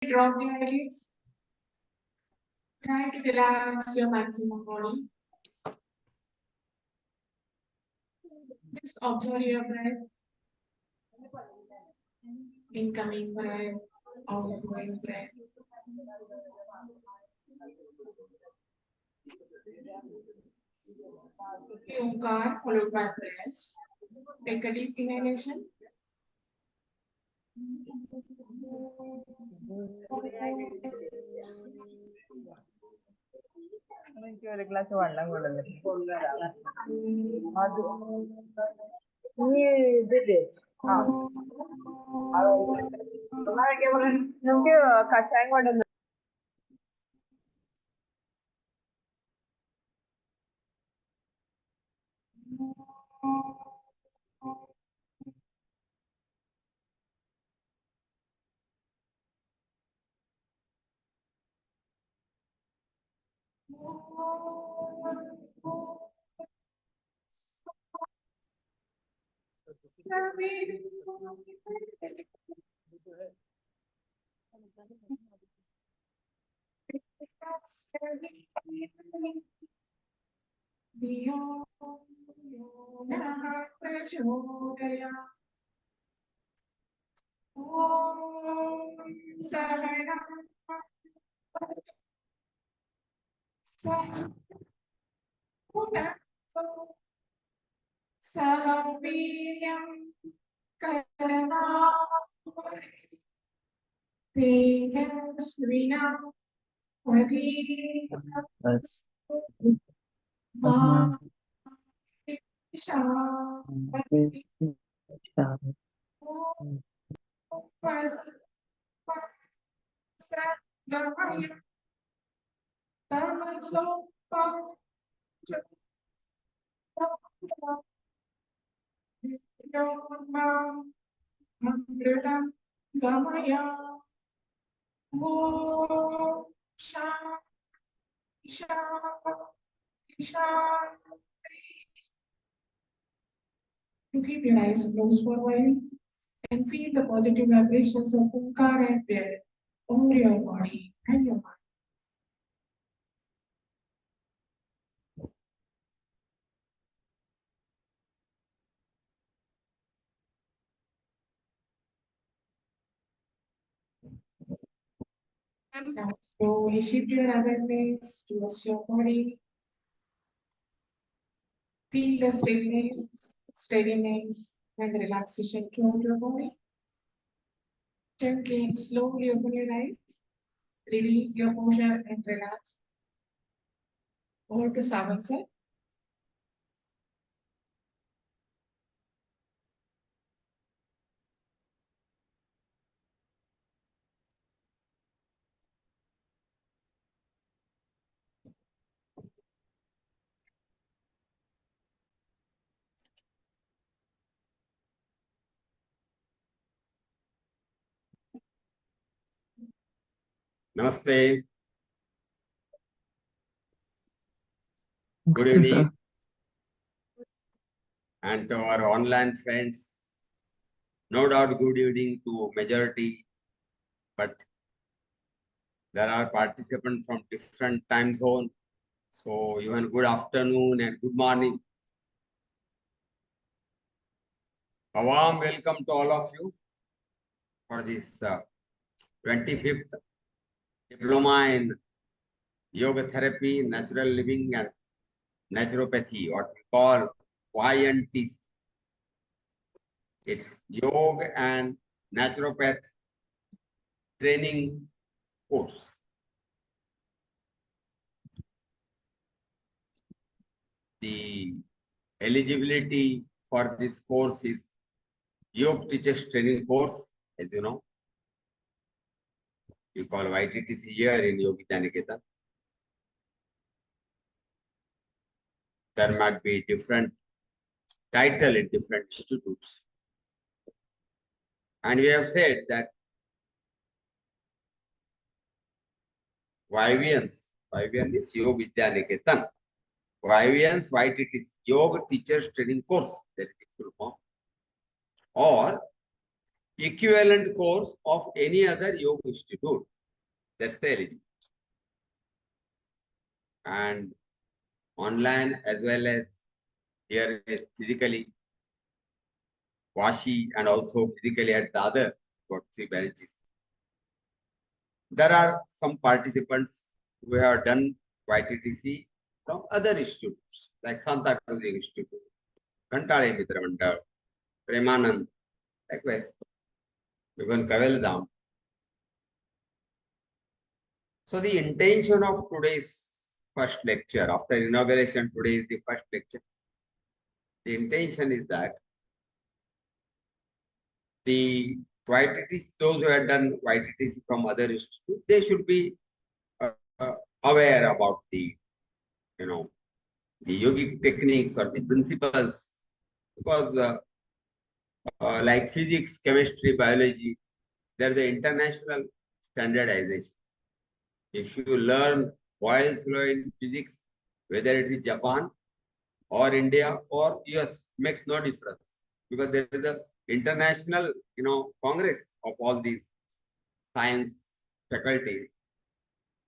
Drop the eyelids. Try to relax your maximum body. Just observe your breath. Incoming breath, outgoing breath. Omkar followed by breath. Take a deep inhalation. എനിക്ക് ഒരു glass വെള്ളം കൊണ്ടുവന്നിട്ട് അത് നീ ഇതില്ലേ നമുക്ക് കഷായം കൊണ്ടുവന്നു To keep your eyes closed for a while and feel the positive vibrations of Omkar and prayer over your body and your mind. And now slowly shift your awareness towards your body. Feel the steadiness, and the relaxation throughout your body. Gently and slowly open your eyes. Release your posture and relax. Over to Savan sir. Namaste. Good Namaste, evening. sir. And to our online friends, no doubt good evening to majority, but there are participants from different time zone. So even good afternoon and good morning. A warm welcome to all of you for this 25th Diploma in Yoga Therapy, Natural Living and Naturopathy, what we call YNTC. It's Yoga and Naturopath training course. The eligibility for this course is Yoga Teachers Training Course, as you know. We call YTTC here in Yogi Niketan. There might be different title in different institutes. And we have said that YVN is Yoga Vidya Niketan. YVN's YTTC, Yoga Teachers Training Course, that is the full form. Or equivalent course of any other yoga institute. That's the eligibility. And online as well as here physically, Washi and also physically at the other, got 3 branches. There are some participants who have done YTTC from other institutes like Santa Cruz Institute, Kantale Mitra Mandal, Premanand, likewise, even Kaveldam. So the intention of today's first lecture, after inauguration, today is the first lecture. The intention is that the YTTC, those who have done YTTC from other institutes, they should be aware about the, the yogic techniques or the principles, because like physics, chemistry, biology, there's the international standardization. If you learn Boyle's law in physics, whether it is Japan or India or US, makes no difference, because there is a international, congress of all these science faculties,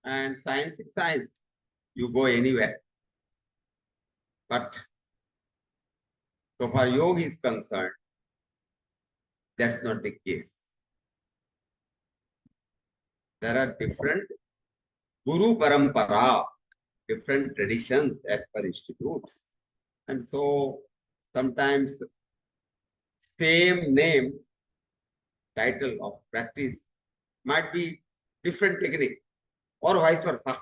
and science is science. You go anywhere. But so far yoga is concerned, that's not the case. There are different guru parampara, different traditions as per institutes. And so sometimes same name, title of practice might be different technique or vice versa.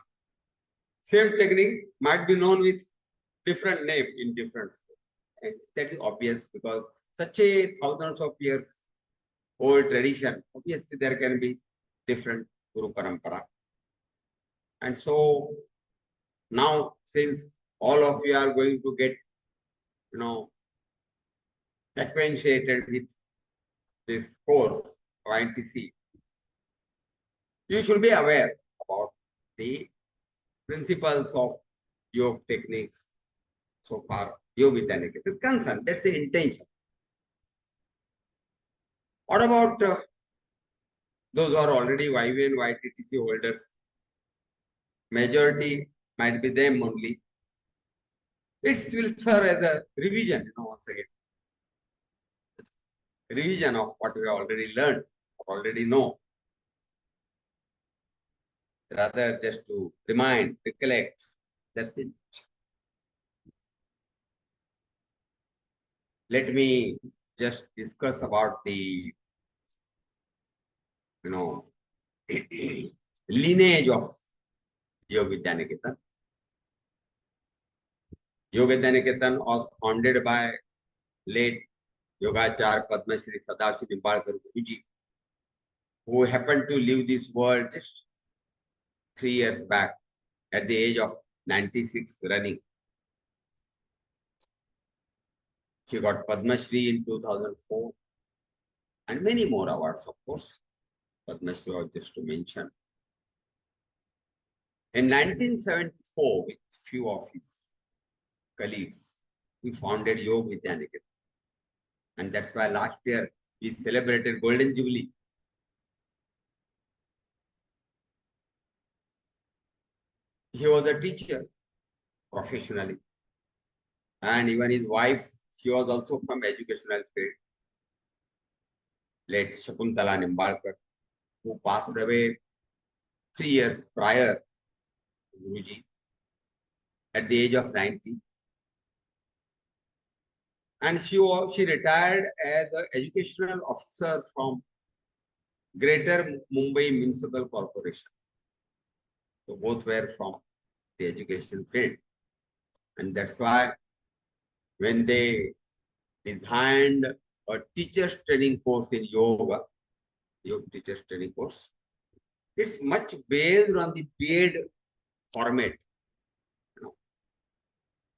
Same technique might be known with different name in different schools. And that is obvious because such a thousands of years old tradition, obviously there can be different guru parampara. And so now, since all of you are going to get, acquainted with this course, YTC, you should be aware about the principles of yoga techniques so far. Yoga Vidyanik is concerned. That's the intention. What about those who are already YVN, YTTC holders? Majority might be them only. It will serve as a revision, once again. Revision of what we already learned, already know. Rather just to remind, recollect. That's it. Let me just discuss about the, lineage of Yoga Vidyaniketan. Yoga Vidyaniketan was founded by late Yogachar Padma Shri Sadashiv Nimbalkar Guruji, who happened to leave this world just 3 years back at the age of 96 running. She got Padma Shri in 2004 and many more awards, of course. Padma Shri was just to mention. In 1974, with few of his colleagues, we founded Yoga Vidyaniketan. And that's why last year we celebrated Golden Jubilee. He was a teacher professionally. And even his wife, she was also from educational field. Late Shakuntala Nimbalkar, who passed away 3 years prior to Guruji at the age of 90. And she retired as an educational officer from Greater Mumbai Municipal Corporation. So both were from the education field. And that's why when they designed a teacher's training course in yoga teacher's training course, it's much based on the paid format.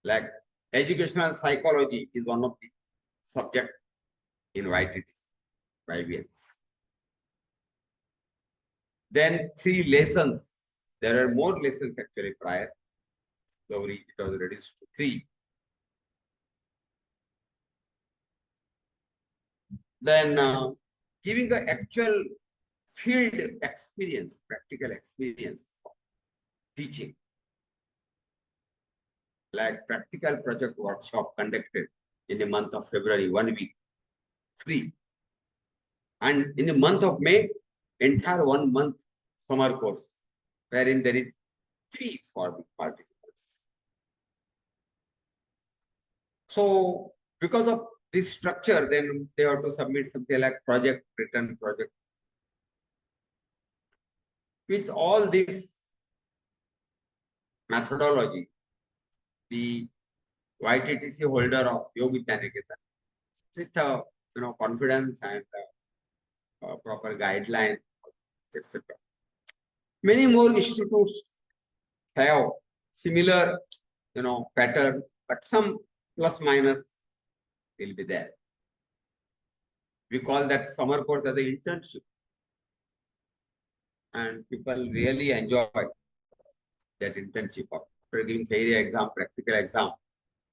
Like educational psychology is one of the subject in YVNs. Then 3 lessons. There are more lessons actually prior. So it was reduced to 3. Then giving the actual field experience, practical experience of teaching, like practical project workshop conducted in the month of February, 1 week, free. And in the month of May, entire 1 month summer course, wherein there is fee for the participants. So because of this structure, then they have to submit something like project, written project. With all this methodology, the YTTC holder of YVN with confidence and proper guideline, etc. Many more institutes have similar, pattern, but some plus minus will be there. We call that summer course as an internship, and people really enjoy that internship after giving theory exam, practical exam,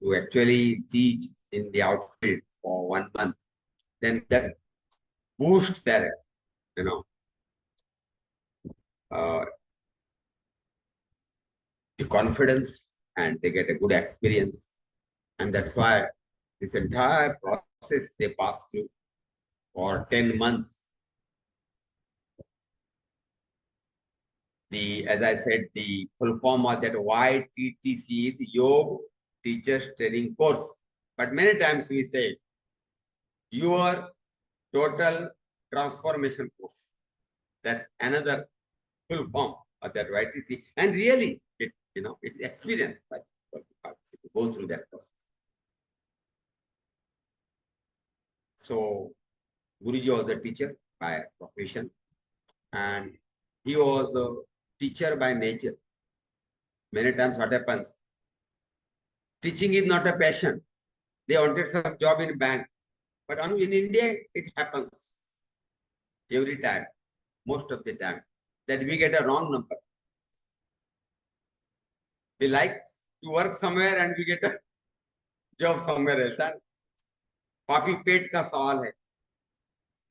to actually teach in the outfield for 1 month. Then that boosts their, the confidence, and they get a good experience. And that's why this entire process they pass through for 10 months. As I said, the full form of that YTTC is Yoga Teachers Training Course. But many times we say your total transformation course. That's another full form of that YTTC. And really, it's experienced by people to go through that process. So Guruji was a teacher by profession, and he was a teacher by nature. Many times what happens, teaching is not a passion. They wanted some job in bank, but in India it happens every time, most of the time, that we get a wrong number. We like to work somewhere and we get a job somewhere else. And काफी पेट का सवाल है.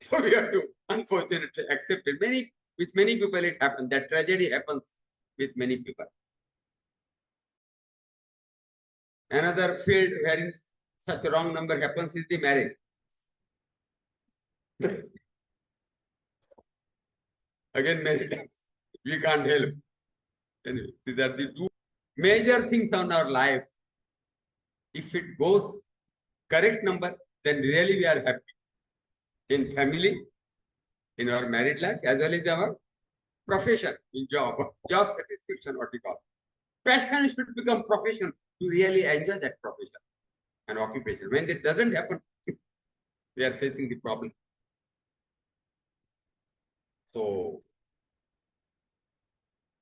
So we have to unfortunately accept it. With many people it happens. That tragedy happens with many people. Another field wherein such a wrong number happens is the marriage. Again, many times we can't help. Anyway, these are the two major things on our life. If it goes correct number, then really we are happy. In family, in our married life, as well as our profession, in job satisfaction, what we call. Passion should become profession to really enjoy that profession and occupation. When it doesn't happen, we are facing the problem. So,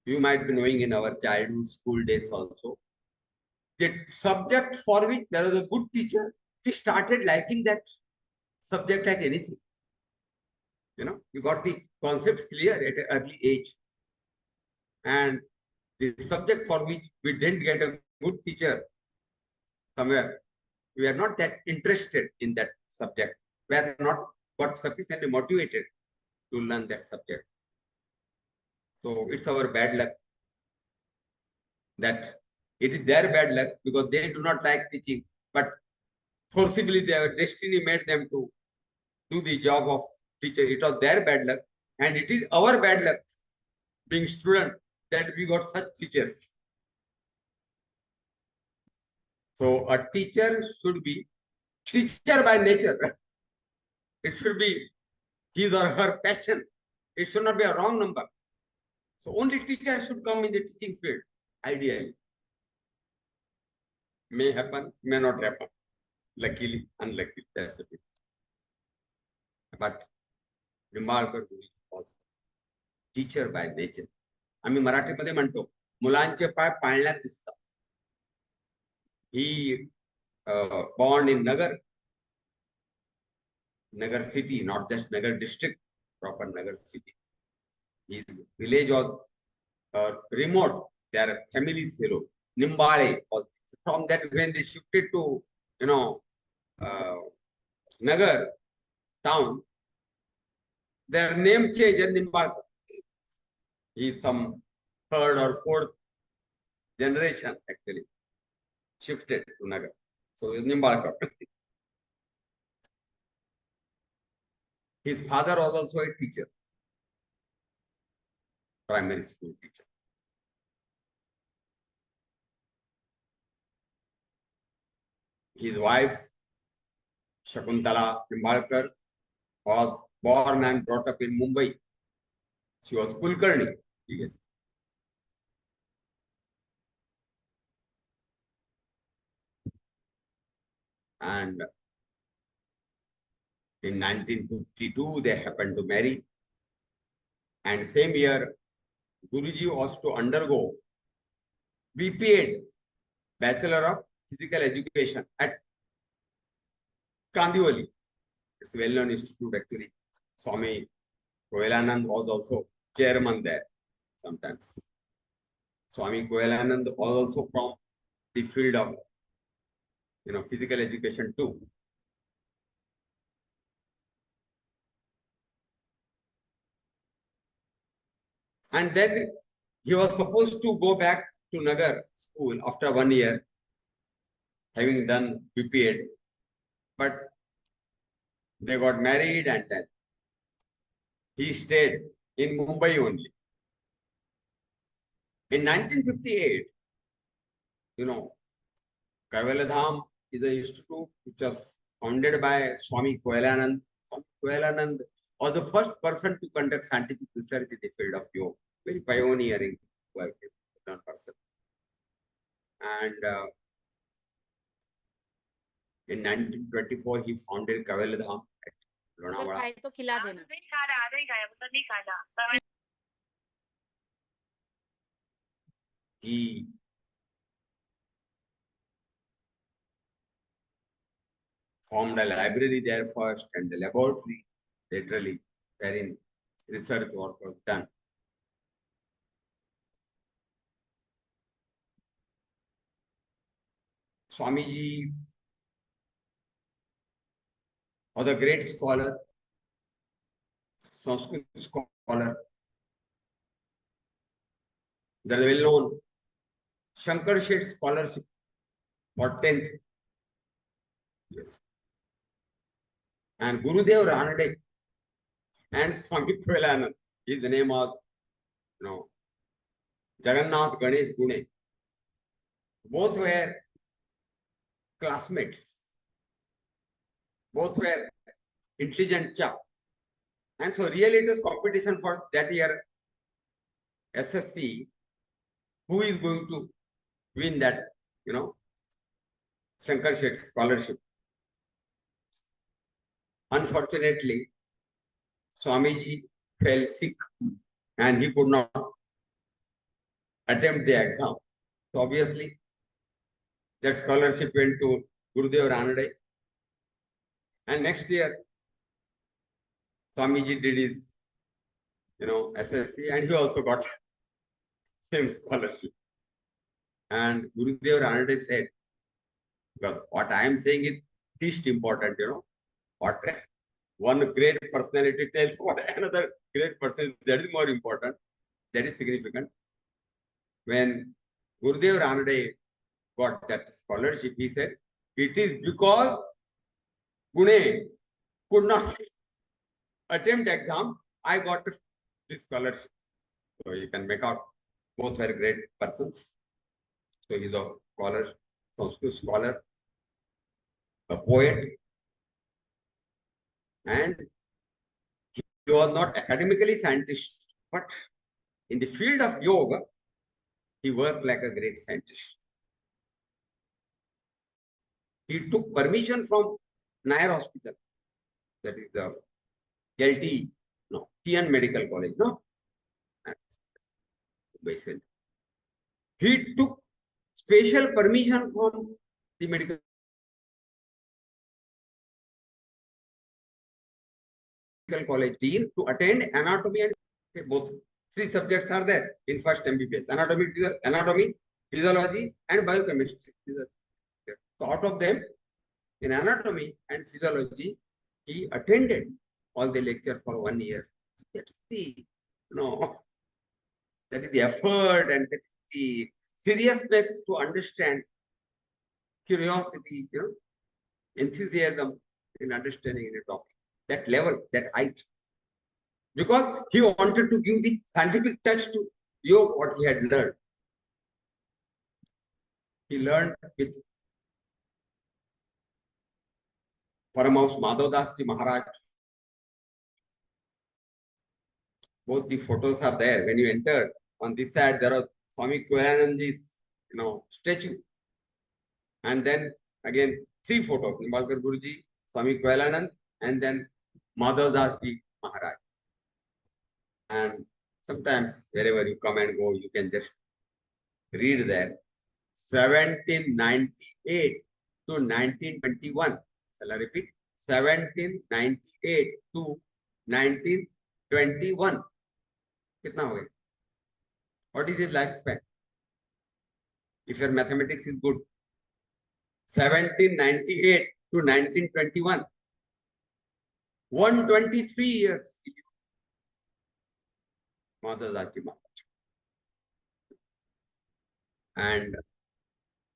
you might be knowing in our childhood school days also, the subject for which there was a good teacher, he started liking that subject like anything. You got the concepts clear at an early age. And the subject for which we didn't get a good teacher somewhere, we are not that interested in that subject. We are not got sufficiently motivated to learn that subject. So it's our bad luck that it is their bad luck because they do not like teaching, but forcibly their destiny made them to do the job of teacher. It was their bad luck, and it is our bad luck being student that we got such teachers. So a teacher should be teacher by nature. It should be his or her passion. It should not be a wrong number. So only teacher should come in the teaching field, ideally. May happen, may not happen. Luckily, unluckily, that's it. But Nimbalkar was teacher by nature. आम्ही मराठीमध्ये म्हणतो मुलांचे पाय पाळण्यात दिसतात. He born in Nagar city, not just Nagar district, proper Nagar city. His village was remote. Their families hello. Nimbale. From that, when they shifted to Nagar town, their name change and Nimbalkar. He is some third or fourth generation actually shifted to Nagar. So he is Nimbalkar. His father was also a teacher, primary school teacher. His wife, Shakuntala Nimbalkar, was born and brought up in Mumbai. She was Kulkarni. Yes. And in 1952, they happened to marry. And same year, Guruji was to undergo BPEd, Bachelor of Physical Education at Kandivali. It's a well-known institute actually. Swami Koyalanand was also chairman there sometimes. Swami Koyalanand was also from the field of physical education too. And then he was supposed to go back to Nagar school after 1 year, having done BPEd, but they got married and then he stayed in Mumbai only. In 1958, Kaivaladham is an institute which was founded by Swami Koyalanand. Swami Koyalanand was the first person to conduct scientific research in the field of yoga. Very pioneering work, one person. And in 1924, he founded Kaivaladham at Lonavala. तो खिला देना He formed a library there first and the laboratory, literally, wherein research work was done. Swamiji was a great scholar, Sanskrit scholar. There is a well-known Shankar Shet scholarship for 10th. Yes. And Gurudev Ranade and Swami Koyalanand, his name was, Jagannath Ganesh Gune. Both were classmates. Both were intelligent chap. And so really it is competition for that year SSC. Who is going to win that, Shankar Shet scholarship? Unfortunately, Swamiji fell sick and he could not attempt the exam. So obviously, that scholarship went to Gurudev Ranade. And next year, Swamiji did his, SSC and he also got same scholarship. And Gurudev Ranade said, because what I am saying is least important, what one great personality tells what another great person, that is more important, that is significant. When Gurudev Ranade got that scholarship, he said, it is because Gune could not attempt exam, I got this scholarship. So you can make out both were great persons. So he's a scholar, Sanskrit scholar, a poet, and he was not academically scientist, but in the field of yoga, he worked like a great scientist. He took permission from Nair Hospital, that is the LT, TN Medical College, Basically. He took special permission from the medical college dean to attend anatomy and both 3 subjects are there in first MBBS: anatomy, physiology, and biochemistry. So out of them, in anatomy and physiology, he attended all the lecture for 1 year. That's the, that is the effort and that is the seriousness to understand, curiosity, enthusiasm in understanding in a topic. That level, that height. Because he wanted to give the scientific touch to yoga, what he had learned. He learned with Paramahansa Madhavdas Ji Maharaj. Both the photos are there. When you enter, on this side there are Swami Kailananji's, statue. And then again 3 photos: Nimbalkar Guruji, Swami Kailanand, and then Madhavdas Ji Maharaj. And sometimes wherever you come and go, you can just read there. 1798 to 1921. Shall I repeat? 1798 to 1921. Kitna ho gaya? What is his lifespan? If your mathematics is good. 1798 to 1921. 123 years. Madhavdas Ji Maharaj. And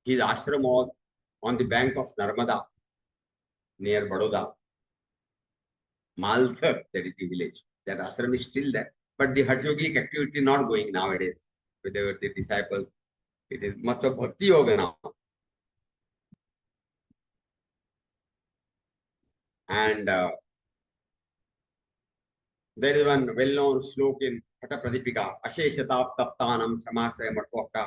his ashram was on the bank of Narmada, near Baroda. Malsar, that is the village. That ashram is still there. But the Hatha Yogic activity not going nowadays. With the disciples, it is much of Bhakti Yoga now. And there is one well-known slok in Hatha Pradipika, Asheshatap Taptanam Samasaya Matokata,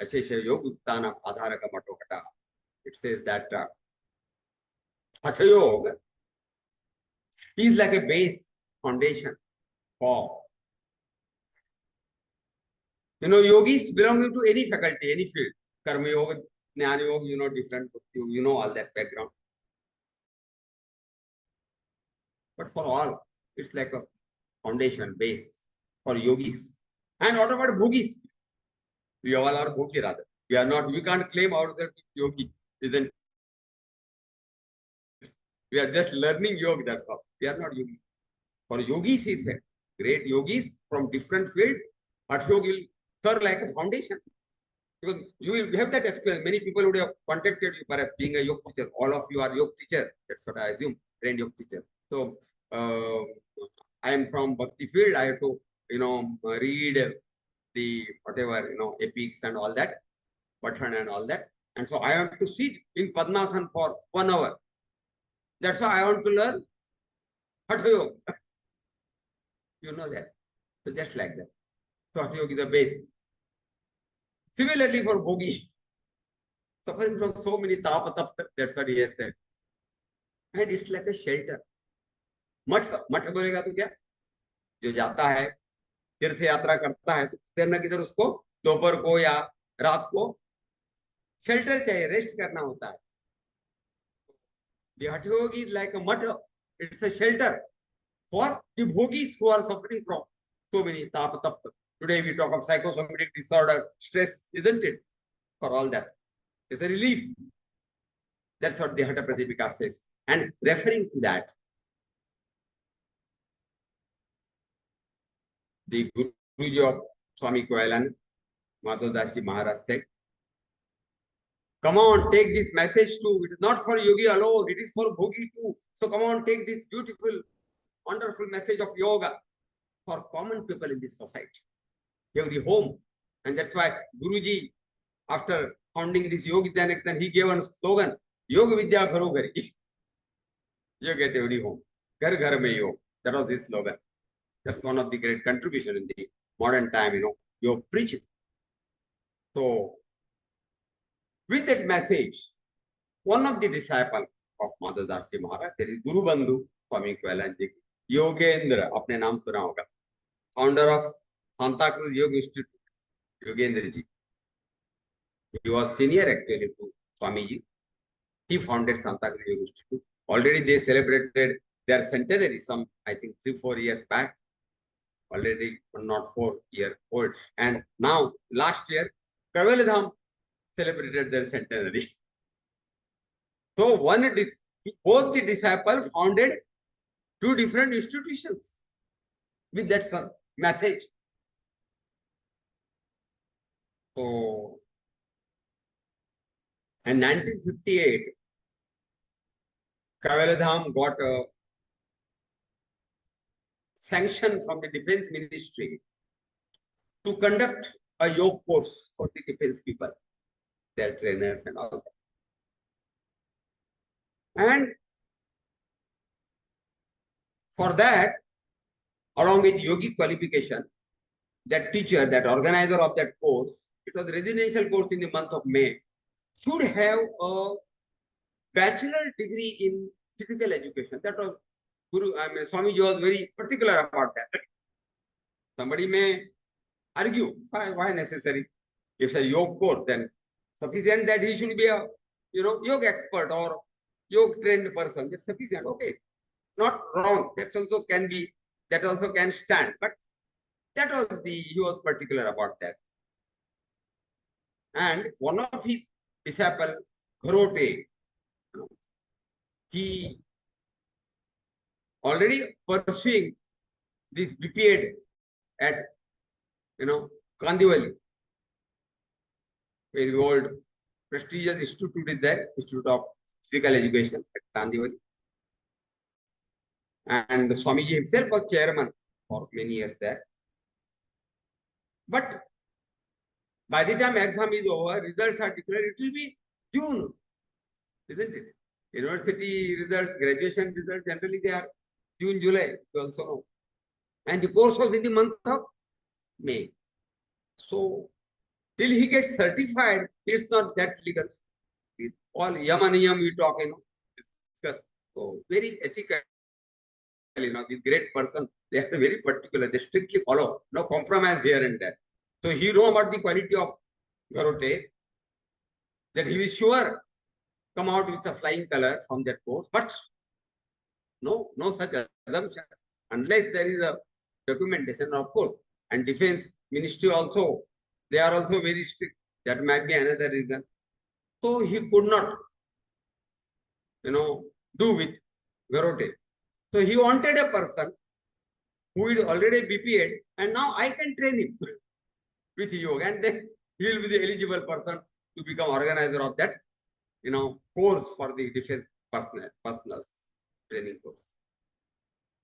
Ashesha Yoguktanam Adharaka Matokata. It says that Hatha Yoga is like a base foundation for, yogis belonging to any faculty, any field. Karma Yoga, Jnana Yoga, different, all that background. But for all, it's like a foundation, base for yogis. And what about bhogis? We all are bhogi rather. We are not, we can't claim ourselves yogi, isn't it? We are just learning yoga, that's all. We are not yogi. For yogis, he said, great yogis from different fields, Hatha Yoga will serve like a foundation. Because you will have that experience. Many people would have contacted you, perhaps being a yoga teacher. All of you are yoga teacher. That's what I assume, trained yoga teacher. So, I am from Bhakti field. I have to, read the whatever, epics and all that, Pathan and all that. And so I have to sit in Padmasan for 1 hour. That's why I want to learn Hatha Yoga. You know that. So just like that. So Hatha Yoga is the base. Similarly for Bhogi, suffering from so many tapatap, that's what he has said. And it's like a shelter. मठ बोलेगा तो क्या, जो जाता है तीर्थ यात्रा करता है तो किधर ना किधर उसको दोपहर को या रात को शेल्टर चाहिए, रेस्ट करना होता है. The Hatha Yoga is like a mutt, it's a shelter for the bhogis who are suffering from so many tapatap. Today we talk of psychosomatic disorder, stress, isn't it? For all that, it's a relief. That's what the Hatha Pradipika says. And referring to that, the Guruji of Swami Kailanand, Madhavdas Ji Maharaj said, come on, take this message too. It is not for yogi alone, it is for bhogi too. So come on, take this beautiful, wonderful message of yoga for common people in this society, every home. And that's why Guruji, after founding this Yoga Vidya, he gave a slogan, Yoga Vidya Gharo Ghari. Yoga at every home. Ghar ghar mein yoga. That was his slogan. That's one of the great contributions in the modern time, yoga preaching. So, with that message, one of the disciples of Madhavdas Ji Maharaj, that is Guru Bandhu Swami Kailanand Ji, Yogendra, apne naam suna hoga, founder of Santa Cruz Yoga Institute, Yogendra Ji. He was senior actually to Swamiji. He founded Santa Cruz Yoga Institute. Already they celebrated their centenary, some, I think, 3-4 years back. Already not 4 years old. And now, last year, Kaivaladham celebrated their centenary. So, both the disciples founded 2 different institutions. with that message. So, in 1958, Kavaladham got a sanction from the Defense Ministry to conduct a yoga course for the defense people, their trainers and all that. And for that, along with yogi qualification, that teacher, that organizer of that course, it was a residential course in the month of May, should have a bachelor degree in physical education. That was Swamiji was very particular about that. Somebody may argue, why necessary? If it's a yoga course, then sufficient that he should be a yoga expert or yoga trained person. That's sufficient. Okay, not wrong. That also can stand. But that was he was particular about that. And one of his disciple, Gharote, he already pursuing this BPEd at Kandivali, very old prestigious institute is there, Institute of Physical Education at Kandivali. And Swamiji himself was chairman for many years there. But by the time exam is over, results are declared, it will be June, isn't it? University results, graduation results, generally they are June, July, you also know. And the course was in the month of May. So, till he gets certified, it's not that legal. With all yamaniyam we talk, discuss. So, very ethical, this great person, they are very particular, they strictly follow, no compromise here and there. So, he know about the quality of Gharote, that he will sure come out with a flying color from that course, but no such assumption, unless there is a documentation, of course. And Defense Ministry also, they are also very strict. That might be another reason. So he could not, do with Gharote. So he wanted a person who is already BPEd, and now I can train him with yoga, and then he will be the eligible person to become organizer of that, course for the defense personals training course.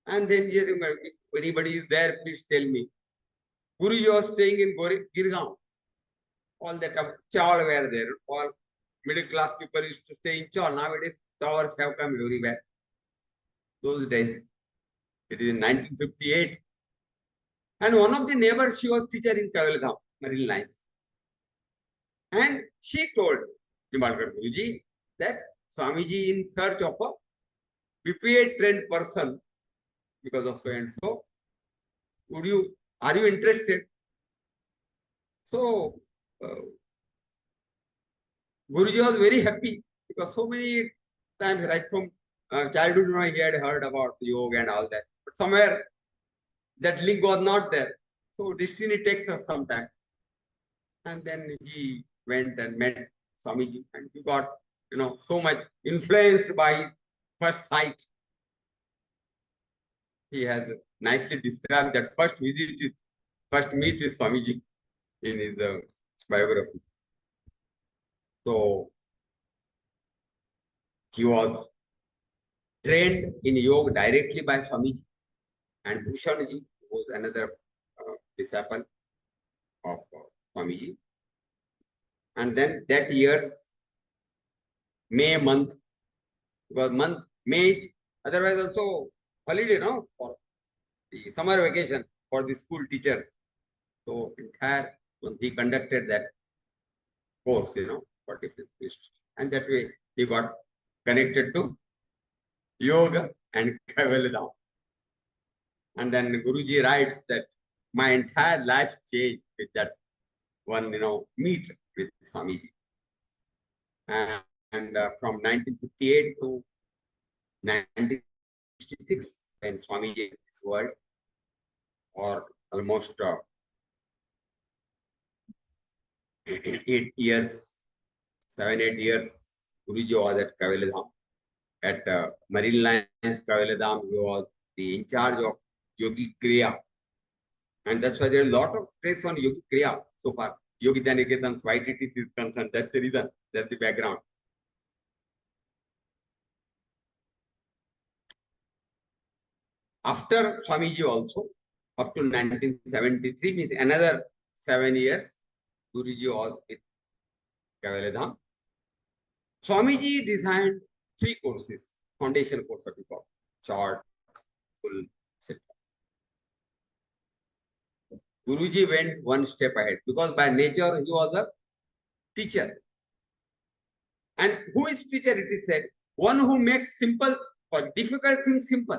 And then he said, if anybody is there, please tell me. Guruji was staying in Girgaon. All that chawl were there. All middle class people used to stay in chawl. Nowadays, towers have come everywhere. Those days, it is in 1958. And one of the neighbors, she was teacher in Kavaladham, Marine Lines. And she told Nimbalkar Guruji that Swamiji in search of a BPA trained person because of so and so. Are you interested? So Guruji was very happy because so many times, right from childhood, he had heard about yoga and all that. But somewhere that link was not there. So destiny takes us sometime. And then he went and met Swamiji, and he got, so much influenced by his first sight. He has nicely described that first meet with Swamiji in his biography. So he was trained in yoga directly by Swamiji, and Bhushanji was another disciple of Swamiji. And then that year's May month, because May is otherwise also holiday, for the summer vacation for the school teachers. So he conducted that course, for different institutions. And that way he got connected to yoga and Kavaladham. And then Guruji writes that my entire life changed with that one, meet with Swamiji. And from 1958 to 1966, when Swamiji in this world, or almost 8 years, 7-8 years, Guruji was at Kavaladham. At Marine Lines Kavaladham, he was the in charge of Yogi Kriya And that's why there's a lot of stress on Yogi Kriya so far. Yogi Dhaniketan's YTTC is concerned. That's the reason. That's the background. After Swamiji also, up to 1973, means another 7 years, Guruji was with Kaivalyadham. Swamiji designed 3 courses, foundation course what we call, short, full, etc. Guruji went one step ahead because by nature he was a teacher. And who is teacher? It is said, one who makes simple or difficult things simple.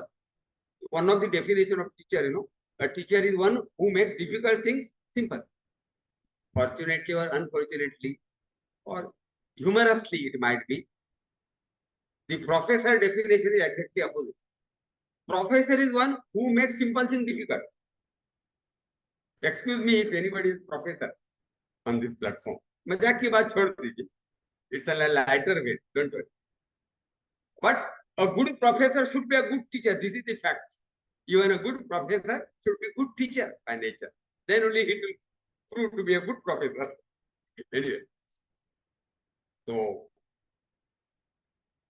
One of the definition of teacher, a teacher is one who makes difficult things simple. Fortunately or unfortunately, or humorously it might be, the professor definition is exactly opposite. Professor is one who makes simple things difficult. Excuse me if anybody is professor on this platform. मजाक की बात छोड़ दीजिए. It's a lighter way, don't worry. But a good professor should be a good teacher. This is the fact. Even a good professor should be a good teacher by nature. Then only it will prove to be a good professor. Anyway. So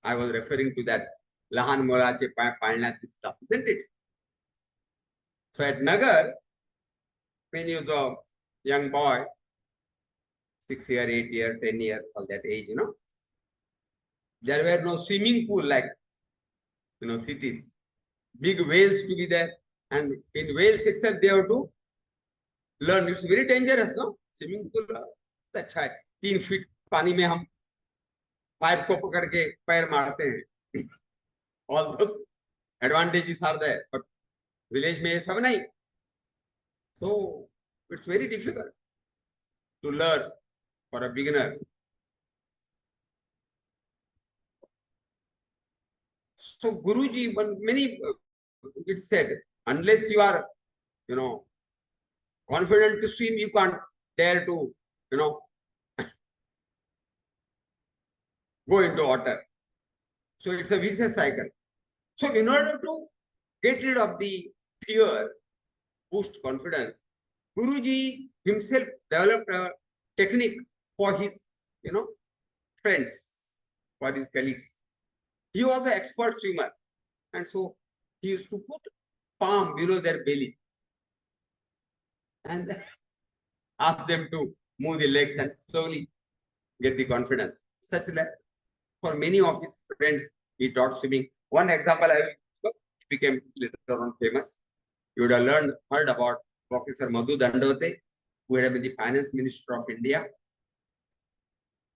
I was referring to that Lahan Molache Palna stuff, isn't it? So at Nagar, when you was a young boy, 6 year, 8 year, 10 year, all that age, there were no swimming pool like, cities. Big whales to be there. And in Wales itself, they have to learn. It's very dangerous, no? Swimming pool, अच्छा है. 3 feet पानी में हम pipe को पकड़ के पैर मारते हैं. All those advantages are there, but village में ये सब नहीं. So it's very difficult to learn for a beginner. So Guruji, but many, it said, unless you are, confident to swim, you can't dare to, go into water. So it's a vicious cycle. So in order to get rid of the fear, boost confidence, Guruji himself developed a technique for his, friends, for his colleagues. He was an expert swimmer. And so he used to put palm below their belly and ask them to move the legs and slowly get the confidence. Such that for many of his friends, he taught swimming. One example I will, he became later on famous. You would have heard about Professor Madhu Dandavate, who had been the finance minister of India.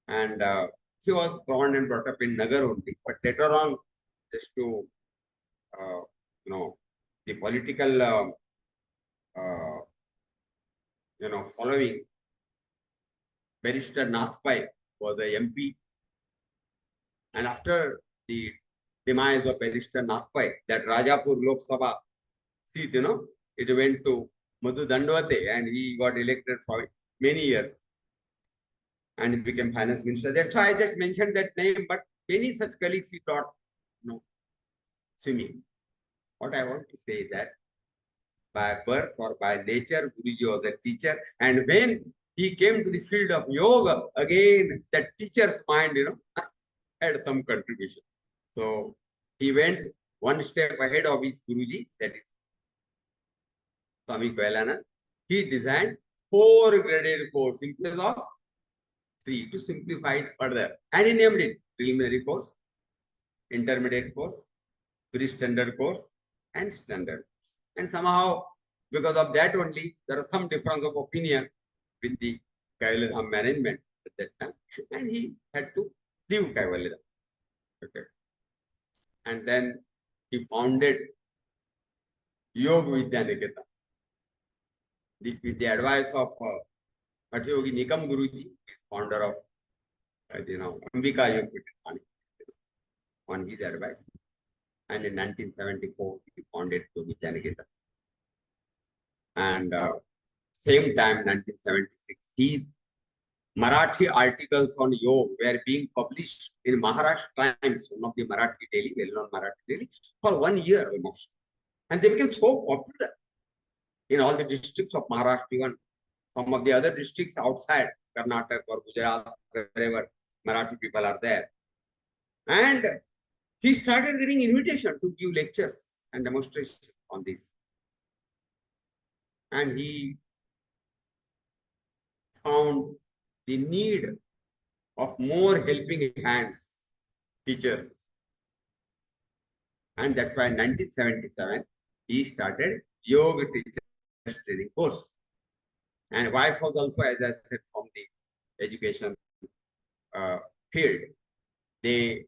And he was born and brought up in Nagar only. But later on, just to, the political, following, Barrister Nathpai was a MP. And after the demise of Barrister Nathpai, that Rajapur Lok Sabha seat, it went to Madhu Dandavate and he got elected for many years and he became finance minister. That's why I just mentioned that name, but many such colleagues he taught, swimming. What I want to say is that by birth or by nature, Guruji was a teacher. And when he came to the field of yoga, again, that teacher's mind, had some contribution. So he went one step ahead of his Guruji, that is Swami Kaivalyadham. He designed 4 graded courses in place of 3 to simplify it further. And he named it preliminary course, intermediate course, pre-standard course, and standard. And somehow, because of that only, there are some difference of opinion with the Kaivalyadham management at that time. And he had to leave Kaivalyadham. Okay. And then he founded Yoga Vidyaniketa. With the advice of Bhattyogi Nikam Guruji, is founder of, Ambika Yoga Vidyaniketa, on his advice. And in 1974, he founded Yoga Vidyaniketa. And same time, 1976, his Marathi articles on yoga were being published in Maharashtra Times, one of the Marathi daily, well-known Marathi daily, for 1 year almost. And they became so popular. in all the districts of Maharashtra, even some of the other districts outside Karnataka or Gujarat, wherever Marathi people are there. And he started getting invitation to give lectures and demonstrations on this. And he found the need of more helping hands, teachers. And that's why in 1977, he started yoga teachers training course. And wife was also, as I said, from the education field. They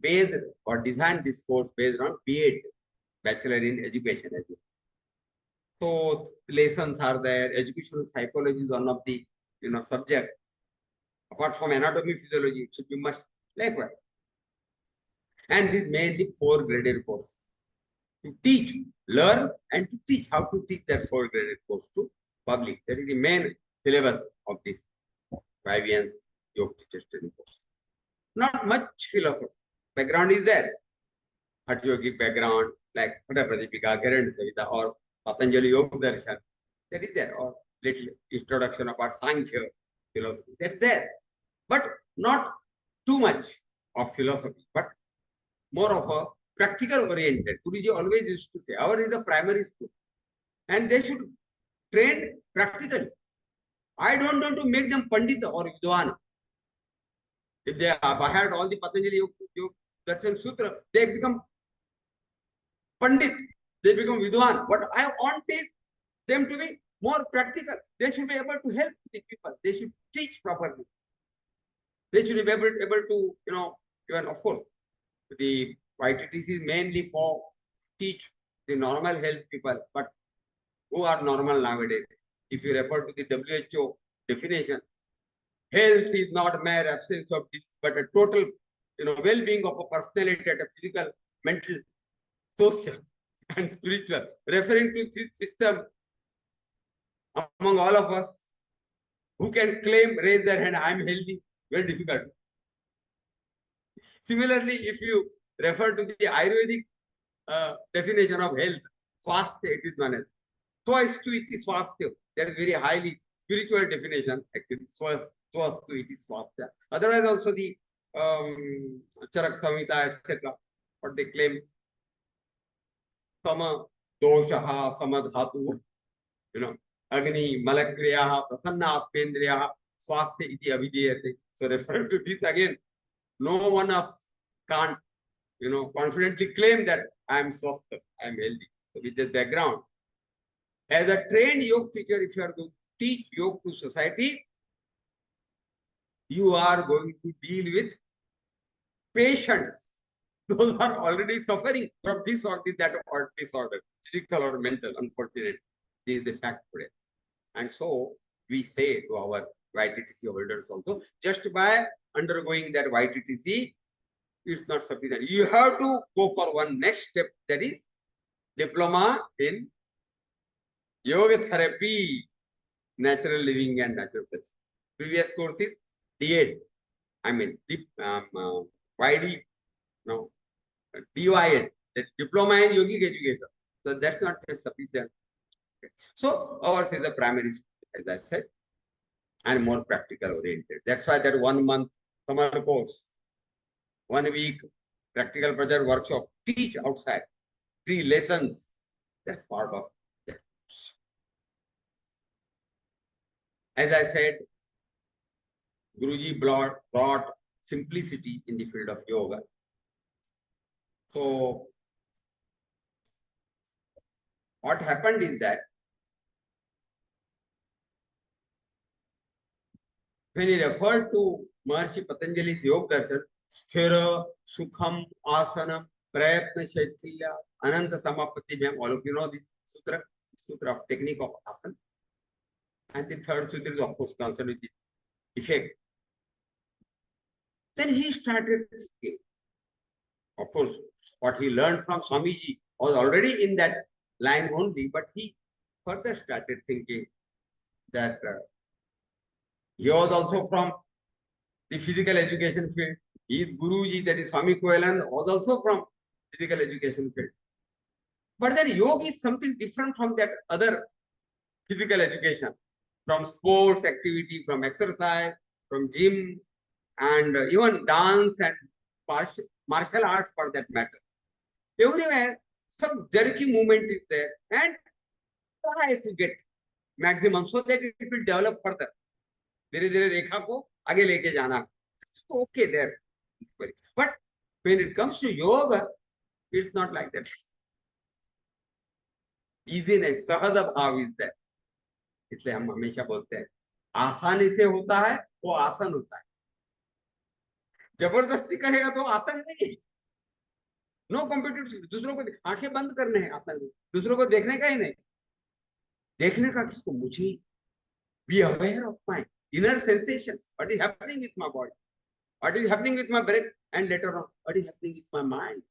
based or designed this course based on B.Ed, Bachelor in Education. So lessons are there. Educational psychology is one of the subject. Apart from anatomy, physiology, it should be much likewise. And this made the 4-graded course to teach, learn, and to teach how to teach that 4-graded course to public. That is the main syllabus of this YVN's yoga teachers training course. Not much philosophy. Background is there. Hatha yogic background, like Hatha Pradipika, Kiran Savita, or Patanjali Yoga Darshan. That is there. Or little introduction about Sankhya philosophy. That's there. But not too much of philosophy, but more of a practical oriented. Guruji always used to say, our is a primary school. And they should train practically. I don't want to make them Pandita or Vidwan. If they have heard all the Patanjali Yoga Darshan Sutra, they become Pandit, they become Vidwan. But I want them to be more practical. They should be able to help the people. They should teach properly. They should be able to, even of course, the YTTC is mainly for teach the normal health people, but who are normal nowadays? If you refer to the WHO definition, health is not mere absence of disease, but a total, well-being of a personality at a physical, mental, social, and spiritual. Referring to this system, among all of us, who can claim, raise their hand, I am healthy, very difficult. Similarly, if you refer to the Ayurvedic definition of health, swasthya, it is known as swastu iti swasthya. That is very highly spiritual definition, actually, swastu iti swasthya. Otherwise, also the Charak Samhita, etc., what they claim, sama doshaha samadhatu, agni malakriyaha prasanna atmendriyaha swasthya iti avideyate. So referring to this again, no one of can't, confidently claim that I am swasthya, I am healthy. So with this background, as a trained yoga teacher, if you are going to teach yoga to society, you are going to deal with patients. Those are already suffering from this or that or disorder, physical or mental, unfortunately. This is the fact today. And so we say to our YTTC holders also, just by undergoing that YTTC, it's not sufficient. You have to go for one next step, that is diploma in yoga therapy, natural living and naturopath. Previous course is D.Ed. I mean, YD, no, DYED, the diploma in yogic education. So that's not just sufficient. So ours is a primary school, as I said, and more practical oriented. That's why that 1 month summer course, 1 week practical project workshop, teach outside, 3 lessons. That's part of that. As I said, Guruji brought simplicity in the field of yoga. So what happened is that when he referred to Maharshi Patanjali's Yoga Darshan, Sthira, Sukham, Asanam, Prayatna, Shaitya, Ananta Samapatti, all of you know this sutra of technique of asana. And the third sutra is of course concerned with the effect. Then he started thinking. Of course, what he learned from Swamiji was already in that line only, but he further started thinking that he was also from the physical education field. His Guruji, that is Swami Koyalan, was also from physical education field. But then yoga is something different from that other physical education, from sports activity, from exercise, from gym, and even dance and martial arts for that matter. Everywhere, some jerky movement is there, and try to get maximum so that it will develop further. धीरे धीरे रेखा को आगे लेके जाना. So okay there. But when it comes to yoga, it's not like that. Easiness, सहज भाव is there. इसलिए हम हमेशा बोलते हैं आसानी से होता है वो आसन होता है. जबरदस्ती करेगा तो आसन नहीं है. No competitive. दूसरों को आंखें बंद करने हैं आसन में, दूसरों को देखने का ही नहीं. देखने का किसको? मुझे. Be aware of my inner sensations. What is happening with my body? What is happening with my breath? And later on, what is happening with my mind?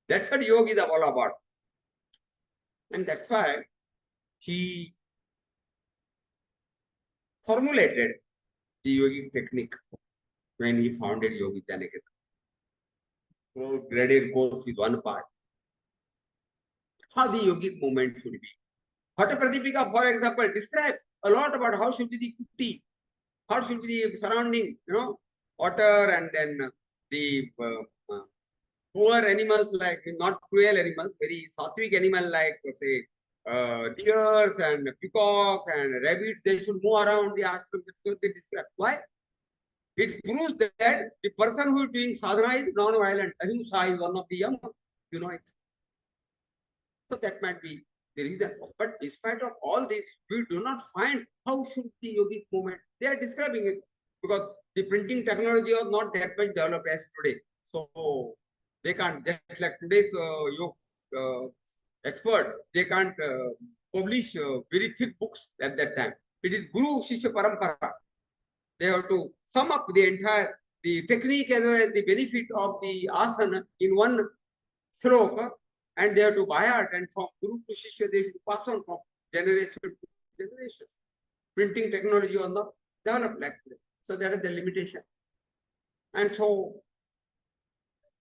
That's what yoga is all about. And that's why he formulated the yogic technique when he founded Yogi Vidyaniketan. So graded course is one part. How the yogic movement should be. Hata Pradipika, for example, describes a lot about how should be the kuti, how should be the surrounding, water, and then the poor animals, like not cruel animals, very sattvic animal like say deers and peacock and rabbits, they should move around the ashram. So they describe. Why? It proves that the person who is doing sadhana is non-violent. Ahimsa is one of the yama. You know it. So that might be the reason. But in spite of all this, we do not find how should the yogic movement. They are describing it because the printing technology was not that much developed as today. So they can't, just like today's yoga expert, they can't publish very thick books at that time. It is Guru Shishya Parampara. They have to sum up the entire, the technique as well as the benefit of the asana in one sloka, and they have to buy it, and from Guru to Shishya they should pass on from generation to generation. Printing technology was not developed like that. So that is the limitation. And so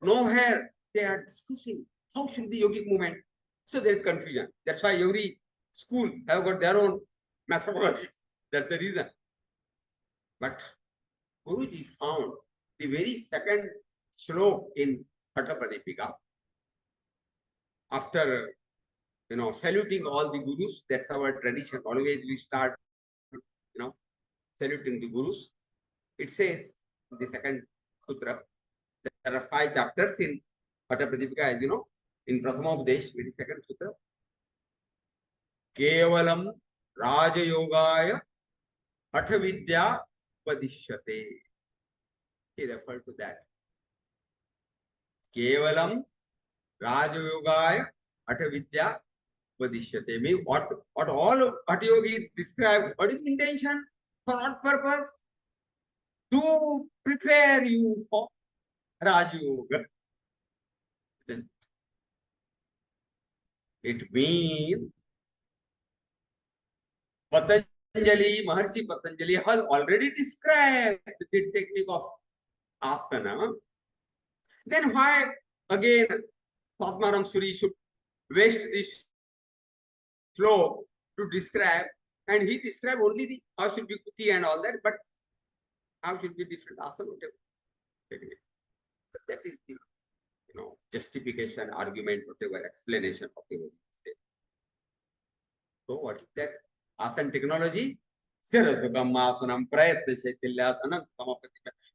nowhere they are discussing how should the yogic movement. So there is confusion. That's why every school have got their own methodology. That's the reason. But Guruji found the very second shlok in Hata Pradipika. After saluting all the gurus, that's our tradition. Always we start saluting the gurus. It says in the second sutra, there are 5 chapters in Hata Pradipika, as you know. In Prathama-updesh, it is second sutra. Kevalam Raja Yogaya Hatha Vidya Padishyate. He referred to that. Kevalam Raja Yogaya Hatha Vidya Padishyate. Means what all of Hatha Yoga is described, what is intention, for what purpose? To prepare you for Raja Yoga. Then it means Patanjali, Maharshi Patanjali has already described the technique of asana. Then why again Padmaram Suri should waste this slow to describe, and he described only the how should be kuti and all that, but how should be different asana, whatever technique. So that is the justification, argument, whatever explanation of the. So what is that? Asana technology.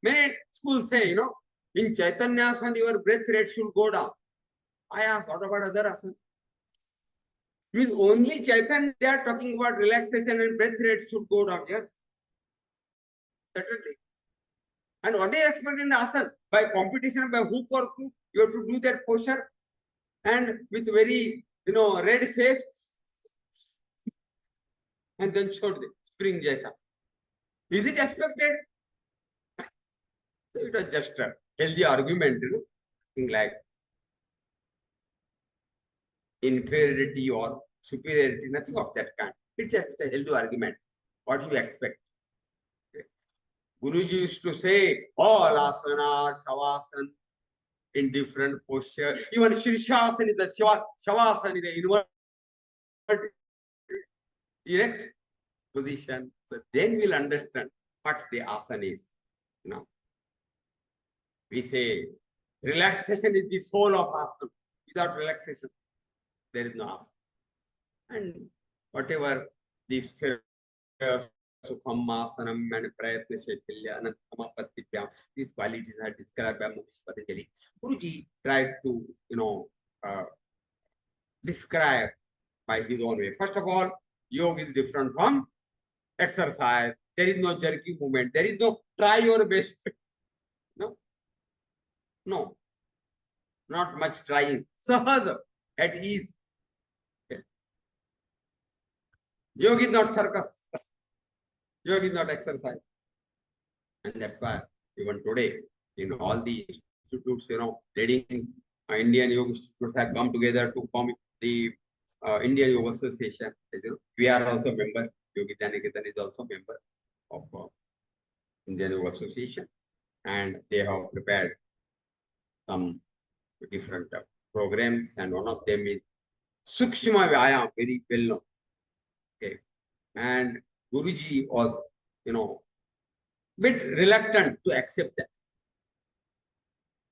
Many schools say, in Chaitanya asana, your breath rate should go down. I asked, what about other asana? Means only Chaitanya, they are talking about relaxation and breath rate should go down. Yes, certainly. And what is expected in the asana? By competition, by hook or crook, you have to do that posture, and with very, red face, and then showed the spring jaisa. Is it expected? So it was just a healthy argument, thing like inferiority or superiority, nothing of that kind. It's just a healthy argument. What do you expect? Okay. Guruji used to say all asana, shavasana in different postures. Even Shirshasana is a shavasana is the inverted. erect position. So then we'll understand what the asana is. You know, we say relaxation is the soul of asana. Without relaxation, there is no asana. And whatever these Sukham, Asanam, and Prayatna Shaikilya, Anantama Patipyam, these qualities are described by Mahesh Patanjali. Guruji tried to, describe by his own way. First of all, yoga is different from exercise. There is no jerky movement. There is no try your best. No, no, not much trying. Sahaja, at ease. Yoga is not circus. Yoga is not exercise. And that's why even today, in all the institutes, leading Indian yoga institutes have come together to form the Indian Yoga Association. We are also member. Yogi Niketan is also member of Indian Yoga Association, and they have prepared some different programs, and one of them is Sukshma Vyayam, very well known. Okay, and Guruji was, bit reluctant to accept that.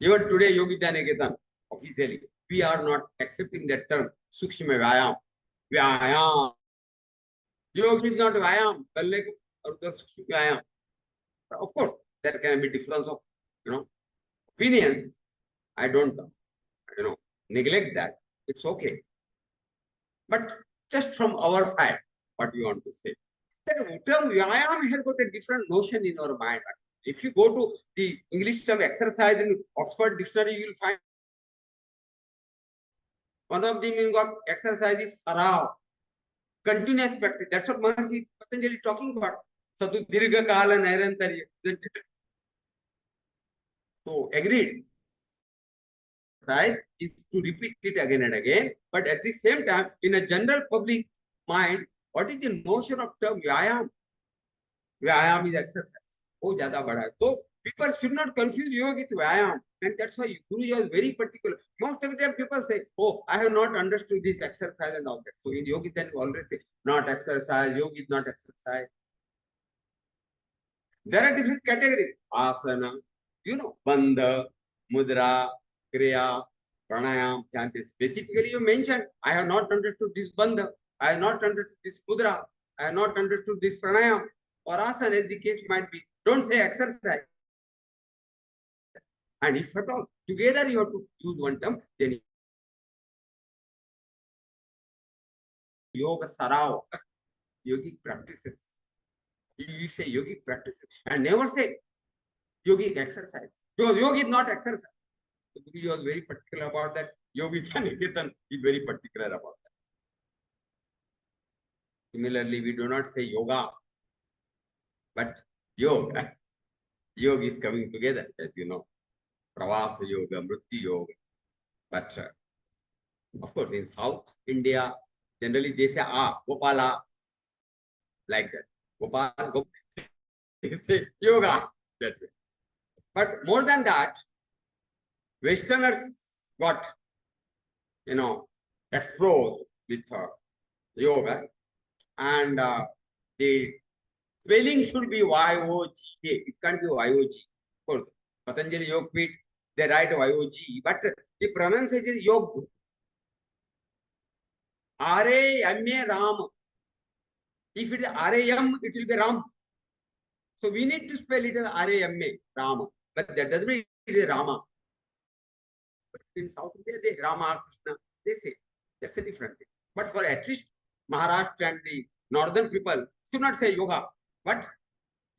Even today, Yogi Niketan, officially, we are not accepting that term, Sukshma Vyayam. Vyayam. Yoga is not Vyayam. Or the Sukshma Vyayam. Of course, there can be difference of, opinions. I don't, neglect that. It's okay. But just from our side, what we want to say. That term Vyayam has got a different notion in our mind. If you go to the English term exercise in Oxford Dictionary, you will find one of the meaning of exercise is sarav, continuous practice. That's what Maharishi Patanjali is talking about. Satu dirgha kala nairantari. So agreed. Exercise is to repeat it again and again. But at the same time, in a general public mind, what is the notion of term Vyayam? Vyayam is exercise. Oh, jada bada. So people should not confuse yoga with Vyayam. And that's why Guruji was very particular. Most of the time people say, oh, I have not understood this exercise and all that. So in yoga, then always say, not exercise, yoga is not exercise. There are different categories. Asana, bandha, mudra, kriya, pranayam, chanti. Specifically you mentioned, I have not understood this bandha, I have not understood this mudra, I have not understood this pranayam, or asana, as the case might be. Don't say exercise. And if at all, together you have to use one term, then yoga sarao, yogic practices. You say yogic practices and never say yogic exercise. Because yoga is not exercise. So Guruji was very particular about that. Yogi Niketan is very particular about that. Similarly, we do not say yoga, but yoga. Yoga is coming together, as you know. Pravasa yoga, Mrityu yoga. But of course, in South India, generally they say, Gopala, like that. Gopal, they say yoga, that way. But more than that, Westerners got, explode with yoga, and the spelling should be Y-O-G-A. It can't be Y-O-G. Of course, Patanjali Yoga Peeth, they write Y-O-G, but the pronunciation is Yog. R-A-M-A Ram. If it is R-A-M, it will be Ram. So we need to spell it as R-A-M-A, Rama. But that doesn't mean it is Rama. But in South India, they Rama, Krishna, they say. That's a different thing. But for at least Maharashtra and the northern people, should not say yoga, but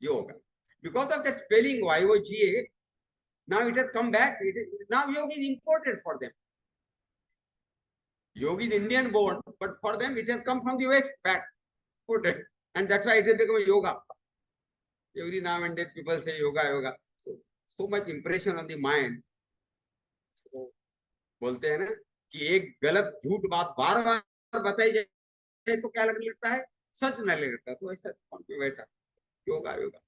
yoga. Because of that spelling Y-O-G-A, now it has come back. Now yoga is imported for them. Yoga is Indian born, but for them it has come from the West back. And that's why it has become yoga. Every now and then people say yoga, yoga. So much impression on the mind. So बोलते हैं ना कि एक गलत झूठ बात बार बार बताई जाए तो क्या लगने लगता है, सच न लगता. तो ऐसा कौन पे बैठा, yoga yoga.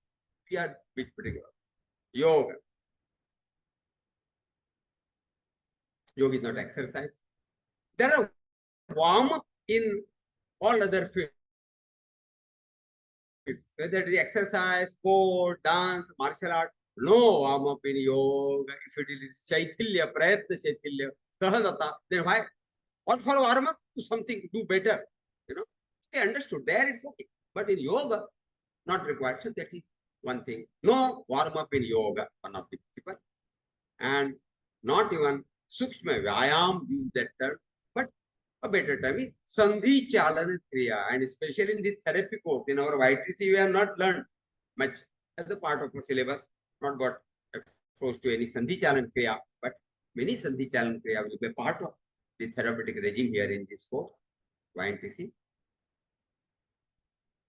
We are which particular yoga. Yoga is not exercise. There are warm in all other fields. whether it is exercise, sport, dance, martial art, no warm up in yoga. If it is Shaithilya, Prayatna Shaithilya, Sahajata, then why? What for warm up? Do something, do better. You know, I understood. There it's okay. But in yoga, not required. So that is one thing. No warm up in yoga, one of the principles. And not even Sukshma Vyayam use that term, but a better term is Sandhi Chalana Kriya. And especially in the therapy course, in our YTC, we have not learned much as a part of the syllabus, not got exposed to any Sandhi Chalana Kriya, but many Sandhi Chalana Kriya will be part of the therapeutic regime here in this course, YTC.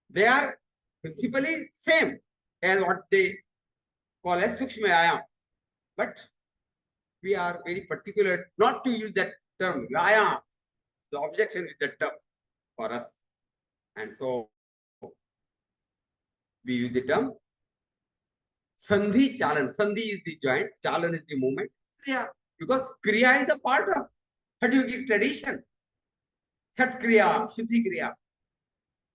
They are principally same as what they call as Sukshma Vyayam, but we are very particular not to use that term, Vyayam. The objection is the term for us. And so we use the term Sandhi Chalan. Sandhi is the joint, Chalan is the movement. Kriya. Because Kriya is a part of Hatha tradition. Shat Kriya, Shuddhi Kriya.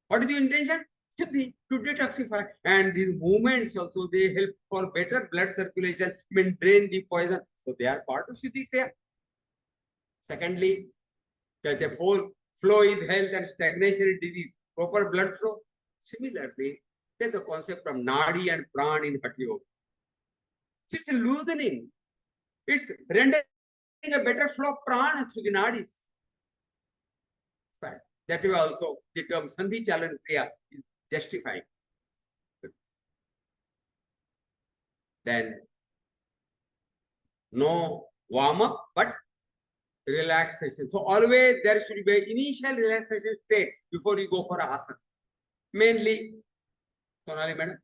What is the intention? Shuddhi, to detoxify. And these movements also, they help for better blood circulation, drain the poison. So they are part of Shuddhi Kriya. Secondly, the whole flow is health and stagnation is disease. Proper blood flow. Similarly, there's the concept of Nadi and Pran in Hatha Yoga. So it's a loosening. It's rendering a better flow of Prana through the Nadis. Right. That way also the term Sandhi Chalan Kriya is justified. Then no warm up, but relaxation. So always there should be an initial relaxation state before you go for a asana. Mainly, Sonali madam.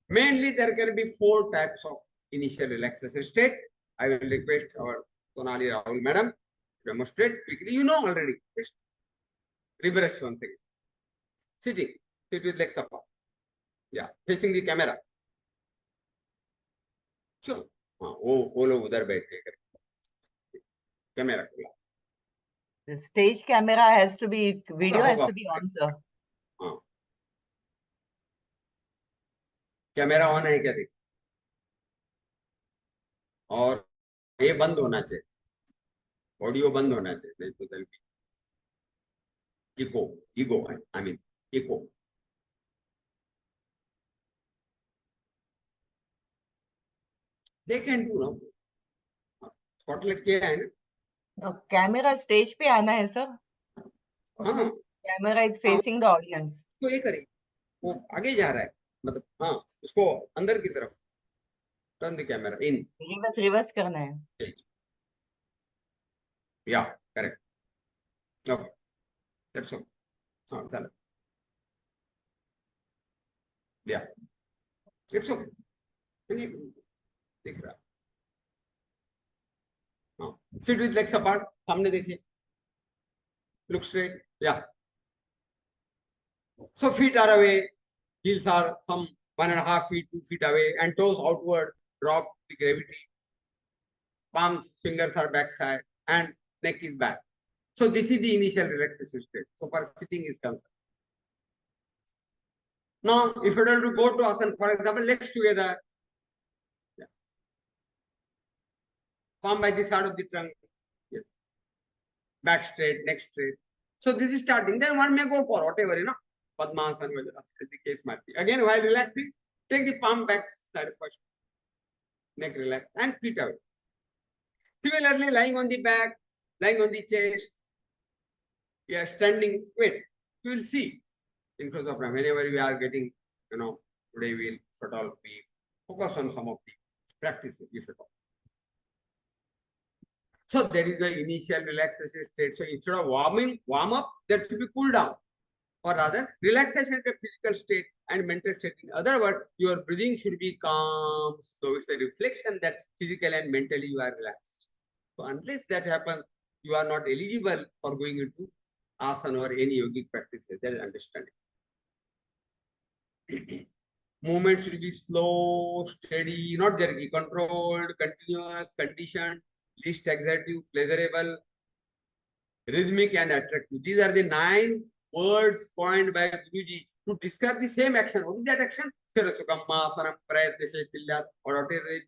Mainly there can be 4 types of initial relaxation state. I will request our Sonali Rahul madam to demonstrate quickly. You know already. Just refresh one thing. Sitting. Sit with legs apart. Yeah. Facing the camera. Sure. वो लोग उधर बैठे camera खुला. The stage camera has to be, video has to be on, sir. हाँ. Camera on है क्या देख. और ये बंद होना चाहिए. ऑडियो बंद होना चाहिए. नहीं तो there ego. I mean echo. They can do now. Spotlight किया है ना. कैमरा स्टेज पे आना है सर. हाँ. Camera is facing the audience. तो ये करें. वो आगे जा रहा है. मतलब हाँ उसको अंदर की तरफ. Turn the camera in. Reverse करना है. Yeah, correct. Okay. That's all. हाँ चलो. Yeah. It's okay. दिख रहा. हाँ. Sit with legs apart. सामने देखिए. Look straight. Yeah. So feet are away. Heels are some 1.5 feet, 2 feet away, and toes outward. Drop the gravity. Palms, fingers are backside, and neck is back. So this is the initial relaxation state. So far sitting is concerned. Now, if you want to go to asana, for example, legs together. Yeah. Palm by the side of the trunk. Yeah. Back straight, neck straight. So this is starting. Then one may go for whatever, Padmasana, as the case might be. Again, while relaxing, take the palm back side first. Neck relax and feet away. Similarly, lying on the back, lying on the chest. Yeah, standing. Wait, you will see. In case of whenever we are getting, today we will sort of be focus on some of the practices, if at all. So there is the initial relaxation state. So instead of warm up, there should be cool down. Or rather, relaxation at a physical state and mental state. In other words, your breathing should be calm. So it's a reflection that physically and mentally you are relaxed. So unless that happens, you are not eligible for going into asana or any yogic practices. That is understanding. Movement should be slow, steady, not jerky, controlled, continuous, conditioned, least exertive, pleasurable, rhythmic, and attractive. These are the 9 words coined by Guruji to describe the same action. What is that action? Sthirasukamma, Prayatna, Shaitilya, or whatever it,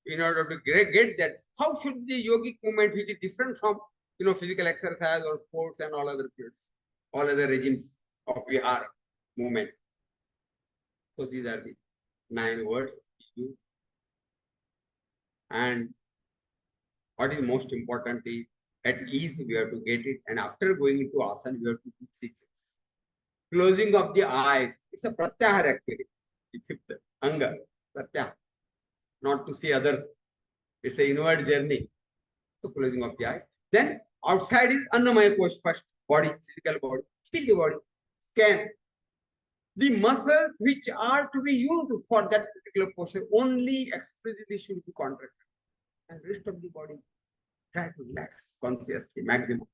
in order to get that. How should the yogic movement, which is different from physical exercise or sports and all other fields, all other regimes of vihara movement? So these are the 9 words. And what is most important is at ease we have to get it, and after going into asana we have to do 3 things. Closing of the eyes, it's a pratyahara activity. The 5th anga, pratyahara, not to see others. It's an inward journey. So closing of the eyes. Then outside is annamaya kosh first, body, physical body, still the body. Scan the muscles which are to be used for that particular posture only explicitly should be contracted, and rest of the body try to relax consciously maximum.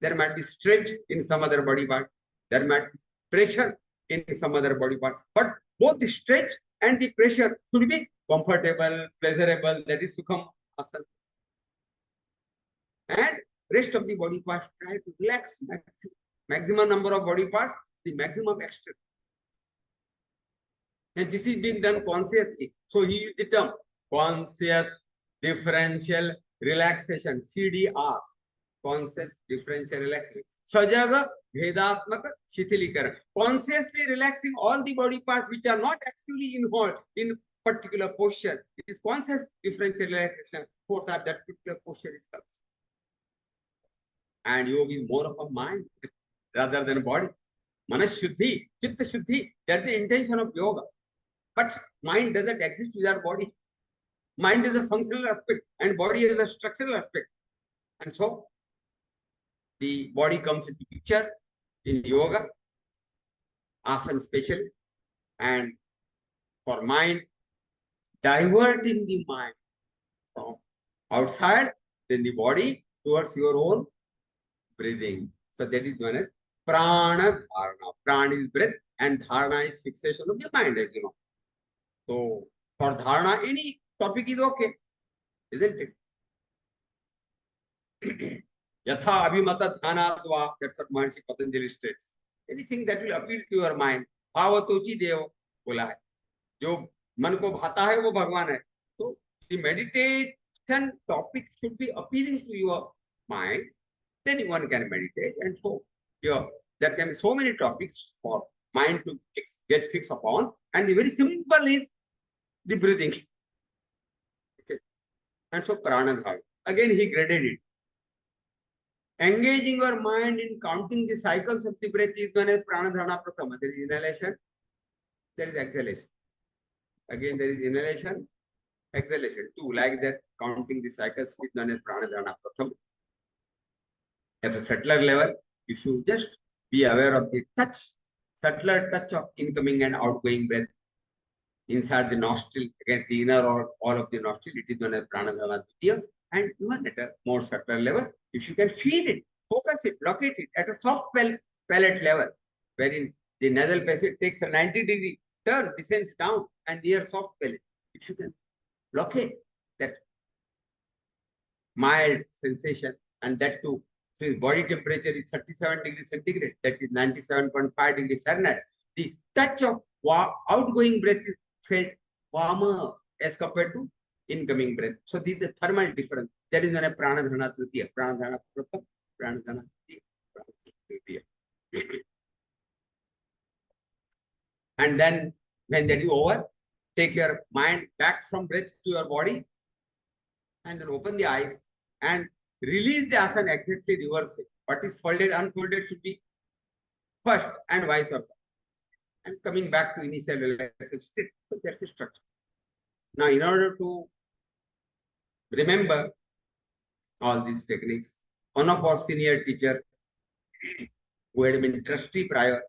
There might be stretch in some other body part, there might be pressure in some other body part, but both the stretch and the pressure should be comfortable, pleasurable, that is sukham asana. And rest of the body parts try to relax maximum number of body parts, the maximum extent. And this is being done consciously. So he used the term conscious differential relaxation, CDR, conscious differential relaxation. Sajaga Vedatmaka Shithilikaran. Consciously relaxing all the body parts which are not actively involved in particular posture. It is conscious differential relaxation for that particular posture is concerned. And yoga is more of a mind rather than a body. Manas Shuddhi, Chitta Shuddhi, that's the intention of yoga. But mind doesn't exist without body. Mind is a functional aspect and body is a structural aspect. And so the body comes into picture in yoga, asana specially, and for mind, diverting the mind from outside, then the body towards your own breathing. So that is known as prana dharana. Prana is breath and dharana is fixation of the mind, as you know. So for dharana, any topic is okay, isn't it? Yatha abhimata dhanadva, that's what Maharishi Patanjali states. Anything that will appeal to your mind, bhavatochi devo बोला है. जो मन को भाता है वो भगवान है. So the meditation topic should be appealing to your mind, then one can meditate. And so there can be so many topics for mind to get fixed upon, and the very simple is the breathing. Okay. And so pranadhara, again he graded it. Engaging your mind in counting the cycles of the breath is known as pranadhana prathama. There is inhalation, there is exhalation. Again there is inhalation, exhalation. 2 like that, counting the cycles is known as pranadhana prathama. At a subtler level, if you just be aware of the touch, subtler touch of incoming and outgoing breath inside the nostril, against the inner or all of the nostril, it is known as pranadhana dvitiya. And even at a more subtler level, if you can feel it, focus it, locate it at a soft palate level, wherein the nasal passage takes a 90-degree turn, descends down, and near soft palate. If you can locate that mild sensation, and that too, since body temperature is 37 degrees centigrade, that is 97.5 degrees Fahrenheit, the touch of outgoing breath is felt warmer as compared to incoming breath. So this is the thermal difference. That is known as pranadhana tritiya, pranadhana pratham, pranadhana tritiya. And then when that is over, take your mind back from breath to your body, and then open the eyes and release the asana exactly reverse way. What is folded, unfolded should be first, and vice versa. And coming back to initial relaxation state. So that's the structure. Now, in order to remember all these techniques, one of our senior teacher, who had been trustee prior,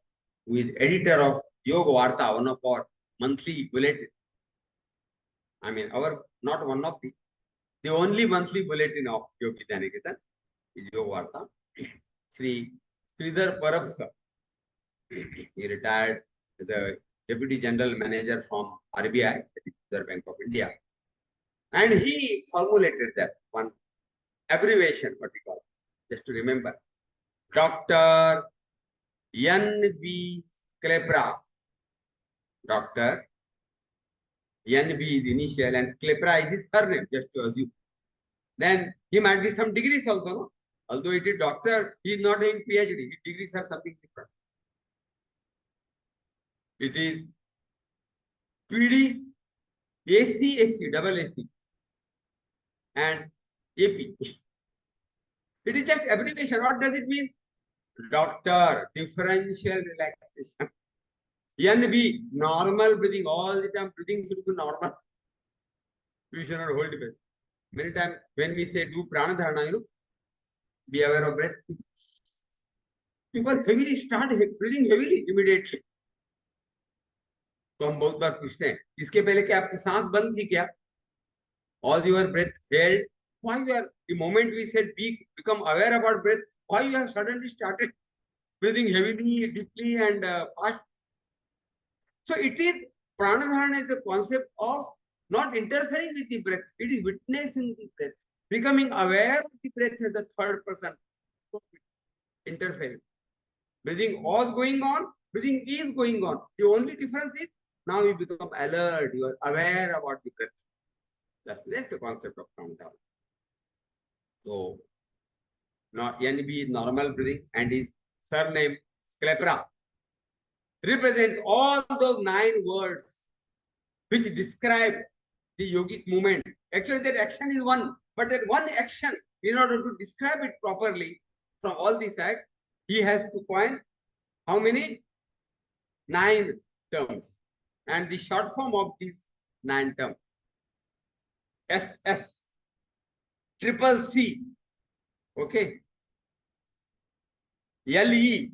who is editor of Yoga Varta, one of our monthly bulletin. I mean, not one of the only monthly bulletin of Yoga Vidyaniketan is Yoga Varta. Sri Sridhar Parab sir, he retired as the Deputy General Manager from RBI, the Reserve Bank of India. And he formulated that one abbreviation, what we call, just to remember. Dr. N.B. Sclepra, doctor. N.B. is initial and Sclepra is his surname, just to assume. Then he might be some degrees also, no? Although it is doctor, he is not doing PhD. His degrees are something different. It is PD, AC, double AC, and AP. It is just abbreviation. What does it mean? Doctor, differential relaxation. NB, normal breathing. All the time, breathing should be normal. We should not hold breath. Many times, when we say do prana dharana, you know, be aware of breath. People heavily start breathing heavily immediately. तो हम बहुत बार पूछते हैं इसके पहले क्या आपकी सांस बंद थी क्या? All your breath held. Why you are the moment we said become aware about breath? Why you have suddenly started breathing heavily, deeply, and fast? So it is pranadharana is a concept of not interfering with the breath. It is witnessing the breath, becoming aware of the breath as the third person. Interfering. Breathing was going on, breathing is going on. The only difference is now you become alert, you are aware about the breath. That's the concept of pranadharana. So now NB is normal breathing and his surname Sclepra represents all those 9 words which describe the yogic movement. Actually, that action is one, but that one action, in order to describe it properly from all these sides, he has to coin how many? 9 terms. And the short form of these 9 terms, SS, triple C, okay, LE,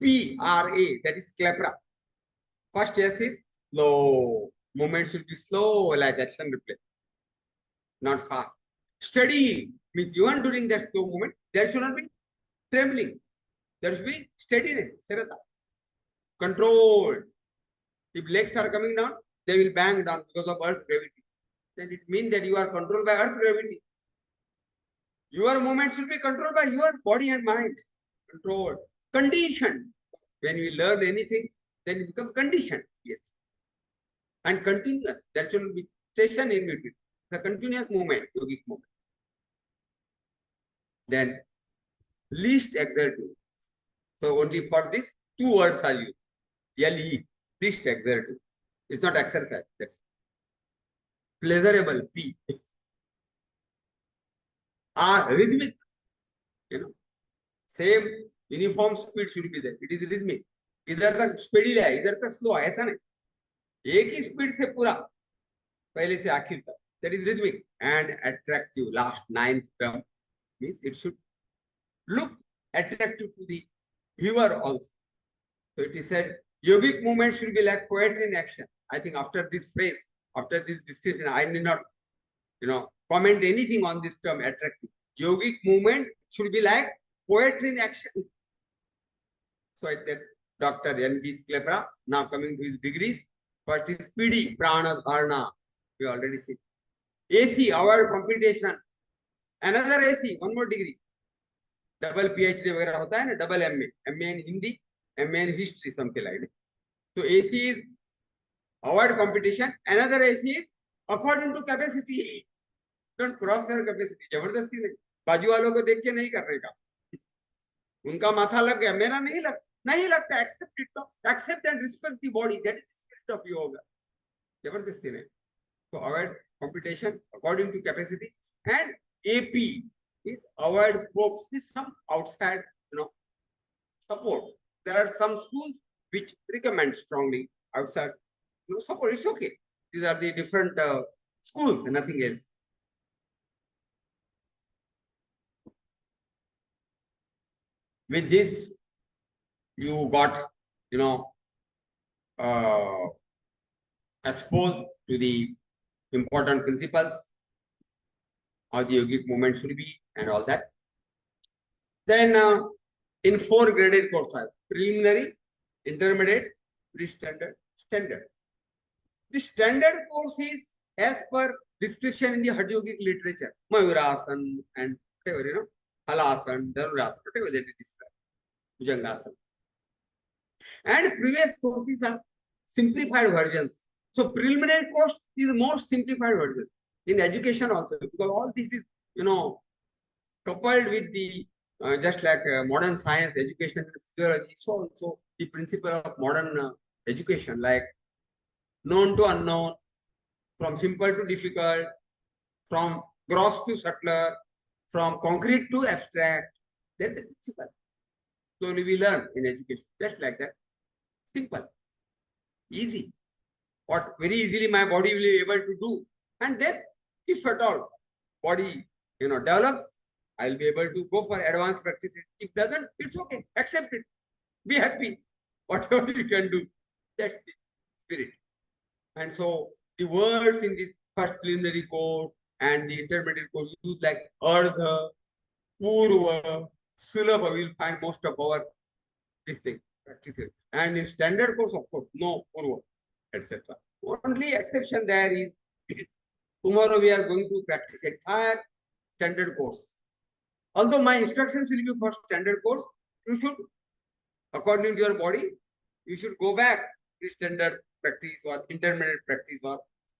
PRA, that is Sclepra. First S is slow. Movement should be slow, like action replay, not fast. Steady means even during that slow movement, there should not be trembling. There should be steadiness, sarata. Controlled. If legs are coming down, they will bang down because of Earth's gravity. Then it means that you are controlled by Earth's gravity. Your movement should be controlled by your body and mind. Controlled. Conditioned. When we learn anything, then it becomes conditioned. Yes. And continuous. There should be station in between. The continuous movement, yogic movement. Then least exertive. So only for this 2 words are used. LE, least exertive. It's not exercise. That's pleasurable. P. Rhythmic. You know, same uniform speed should be there. It is rhythmic. इधर तक speedy है, इधर तक slow है, ऐसा नहीं. एक ही speed से पूरा पहले से आखिर तक. That is rhythmic and attractive. Last 9th term means it should look attractive to the viewer also. So it is said yogic movement should be like poetry in action. I think after this phrase, after this description, I need not, comment anything on this term attractive. Yogic movement should be like poetry in action. So I said Dr. N.B. Sclepra. Now coming to his degrees. First is PD, Prana Dharana. We already see. AC, award computation. Another AC, one more degree. Double PhD वगैरह होता है ना, double MA. MA in Hindi, MA in history, something like that. So AC is award competition. Another AC is according to capacity. Don't cross your capacity. जबरदस्ती नहीं. बाजू वालों को देख के नहीं करने का. उनका माथा लग गया, मेरा नहीं लगता. Accept it. Accept and respect the body. That is the spirit of yoga. जबरदस्ती नहीं. So award competition according to capacity, and AP is award folks with some outside, support. There are some schools which recommend strongly outside, support. It's okay. These are the different schools and nothing else. With this, you got, exposed to the important principles, how the yogic movement should be and all that. Then in 4 graded courses, preliminary, intermediate, pre-standard, standard. The standard course is as per description in the Hatha Yogic literature, Mayurasan and whatever, Halasan, Dharurasan, whatever they describe, Bhujangasana. And previous courses are simplified versions. So preliminary course is more simplified version in education also, because all this is, coupled with the just like modern science, education, and physiology. So also the principle of modern education, like known to unknown, from simple to difficult, from gross to subtler, from concrete to abstract. That's the principle. Slowly we learn in education, just like that. Simple, easy. What very easily my body will be able to do. And then, if at all body develops, I'll be able to go for advanced practices. If doesn't, it's okay. Accept it. Be happy. Whatever you can do. That's the spirit. And so the words in this first preliminary course and the intermediate course use like Ardha, Purva, Sulabha. We'll find most of our this thing practices. And in standard course, of course, no Purva, etc. Only exception there is tomorrow we are going to practice entire standard course. Although my instructions will be for standard course, you should, according to your body, you should go back to standard practice or intermediate practice or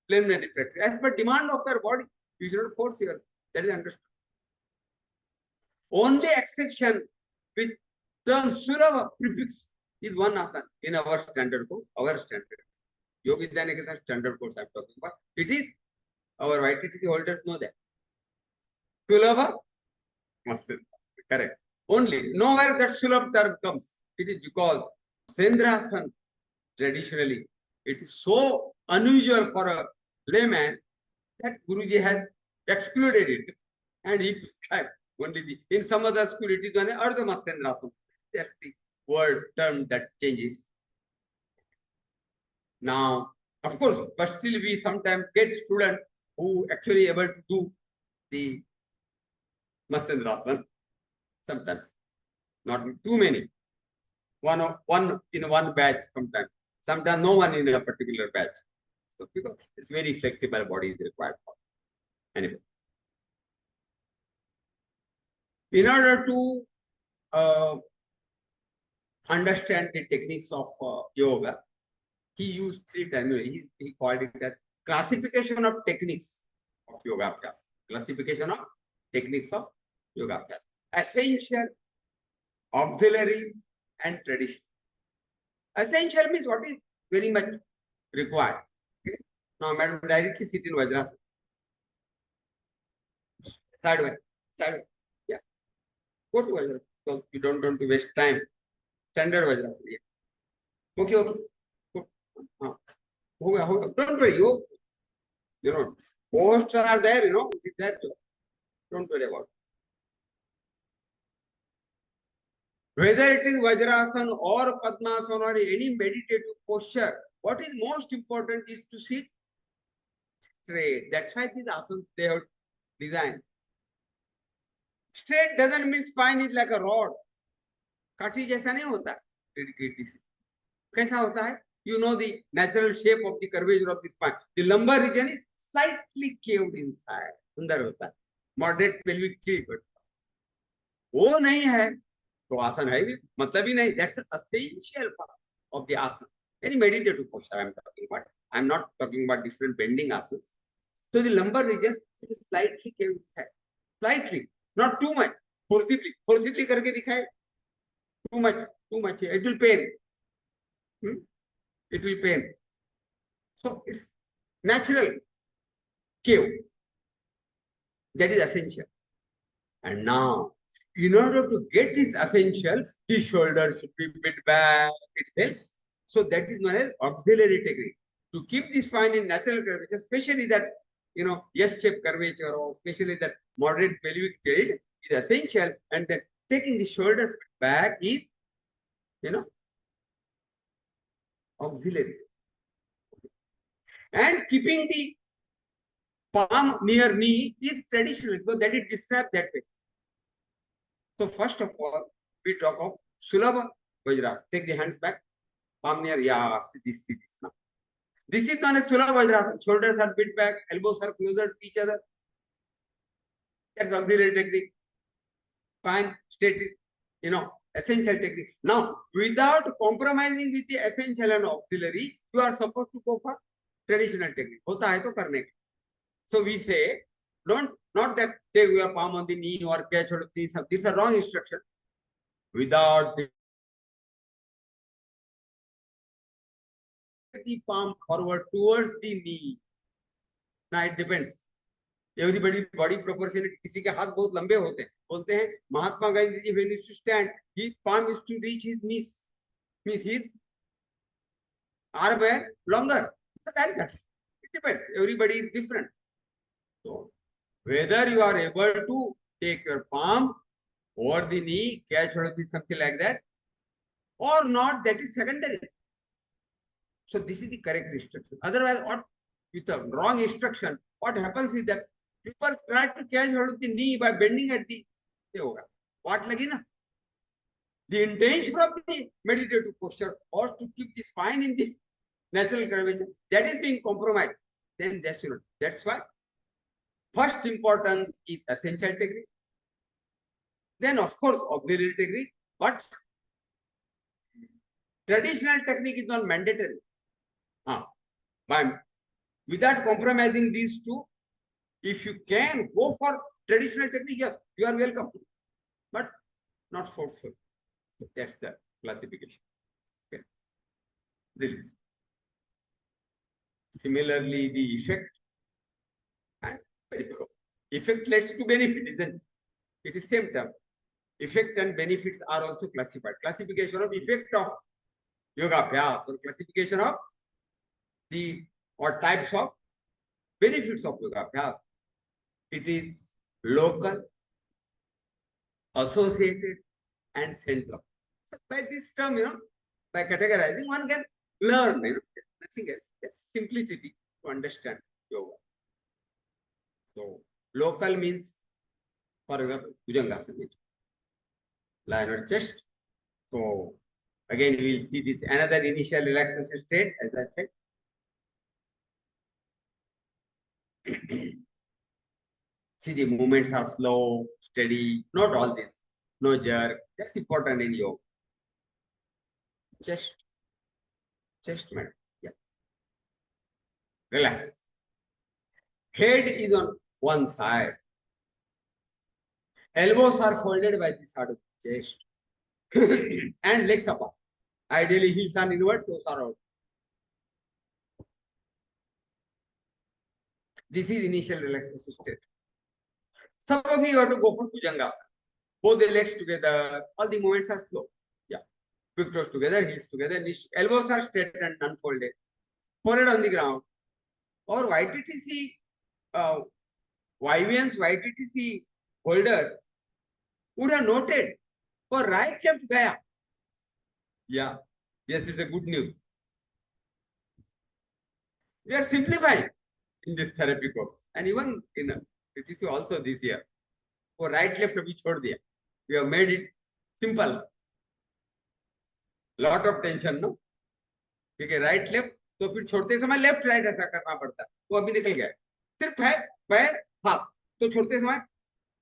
preliminary practice. As per demand of your body, you should not force yourself. That is understood. Only exception with term Sulabha prefix is one asana in our standard course, Yoga Vidyaniketa standard course I'm talking about. It is our YTTC holders know that. Sulabha, correct. Only nowhere that Sulabha term comes. It is because Sendrasan traditionally it is so unusual for a layman that Guruji has excluded it and he prescribed only the. In some other school it is one Ardhama Sendrasan. That's the word term that changes. Now, of course, but still we sometimes get students who actually able to do the Masendrasan. Sometimes, not too many. One in one batch sometimes. Sometimes no one in a particular batch. So because it's very flexible body is required for. Anyway. In order to understand the techniques of yoga, he used three terminologies. He called it as classification of techniques of yoga class. Classification of techniques of yoga class. Essential, auxiliary, and traditional. Essential means what is very much required. Okay? Now, madam, directly sit in Vajrasana. Third one. Yeah. Go to Vajrasana. So you don't want to waste time. Standard Vajrasana. Yeah. Okay. Don't worry. Posts are there, it's there. Don't worry about it. Whether it is Vajrasana or Padmasana or any meditative posture, what is most important is to sit straight. That's why these asanas they have designed. Straight doesn't mean spine is like a rod. काठी जैसा नहीं होता. कैसा होता है? You know the natural shape of the curvature of the spine. The lumbar region is slightly caved inside. सुंदर होता है. Moderate pelvic tilt. वो नहीं है तो आसन है भी मतलब ही नहीं. That's an essential part of the asana. Any meditative posture I'm talking about. I'm not talking about different bending asanas. So the lumbar region is slightly caved inside. Slightly, not too much. Forcibly करके दिखाए. Too much. It will pain. It will pain. So it's natural cave. That is essential. And now, in order to get this essential, the shoulder should be bit back. It helps. So that is known as auxiliary technique. To keep the spine in natural curvature, especially that S-shaped curvature or especially that moderate pelvic tilt is essential. And then taking the shoulders back is, auxiliary. And keeping the palm near knee is traditional, because that is described that way. So first of all, we talk of Sulabha Vajrasana. Take the hands back, palm near, see this now. This is known as Sulabha Vajrasana. Shoulders are bit back, elbows are closer to each other. That's auxiliary technique. Fine, straight, Essential technique. Now, without compromising with the essential and auxiliary, you are supposed to go for traditional technique. होता है तो करने के. So we say, not that take your palm on the knee or catch hold of these. These are wrong instruction. Without the palm forward towards the knee. Now it depends. Everybody body proportionate. किसी के हाथ बहुत लंबे होते हैं. बोलते हैं Mahatma Gandhi ji when he used to stand, his palm is to reach his knees. Means his arm were longer. So like that. It depends. Everybody is different. So whether you are able to take your palm over the knee, catch hold of this, something like that, or not, that is secondary. So this is the correct instruction. Otherwise, what with a wrong instruction, what happens is that people try to catch hold of the knee by bending at the what lagi na? The intention of the meditative posture or to keep the spine in the natural curvature, that is being compromised. Then that's why first importance is essential technique. Then of course auxiliary technique, but traditional technique is not mandatory. Without compromising these two, if you can go for traditional technique, yes, you are welcome, but not forceful. That's the classification. Okay. Release. Similarly, the effect and effect leads to benefit, isn't it? It is same term. Effect and benefits are also classified. Classification of effect of yoga abhyas or classification of the or types of benefits of yoga abhyas. It is local, associated, and central. So by this term, by categorizing, one can learn, nothing else. That's simplicity to understand yoga. So local means, for example, Bhujangasana, lie on chest. So again, we will see this another initial relaxation state, as I said. See, the movements are slow, steady, not all this, no jerk. That's important in yoga. Chest mat, yeah. Relax. Head is on one side. Elbows are folded by the side of the chest. And legs apart. Ideally, heels are inward, toes are out. This is initial relaxation state. Suppose you have to go for Bhujangasana. Both the legs together, all the movements are slow. Yeah. Big toes together, heels together, knees together. Elbows are straight and unfolded. Forehead on the ground. Or YTTC, YVN's YTTC holders would have noted for right left gaya. Yeah. Yes, it's a good news. We are simplifying in this therapy course. And even in TTC also this year. For right left abhi chhod diya. We have made it simple. Lot of tension, no? Okay, right left, तो फिर छोड़ते समय left right ऐसा करना पड़ता है. वो अभी निकल गया. सिर्फ है पैर हाथ. तो छोड़ते समय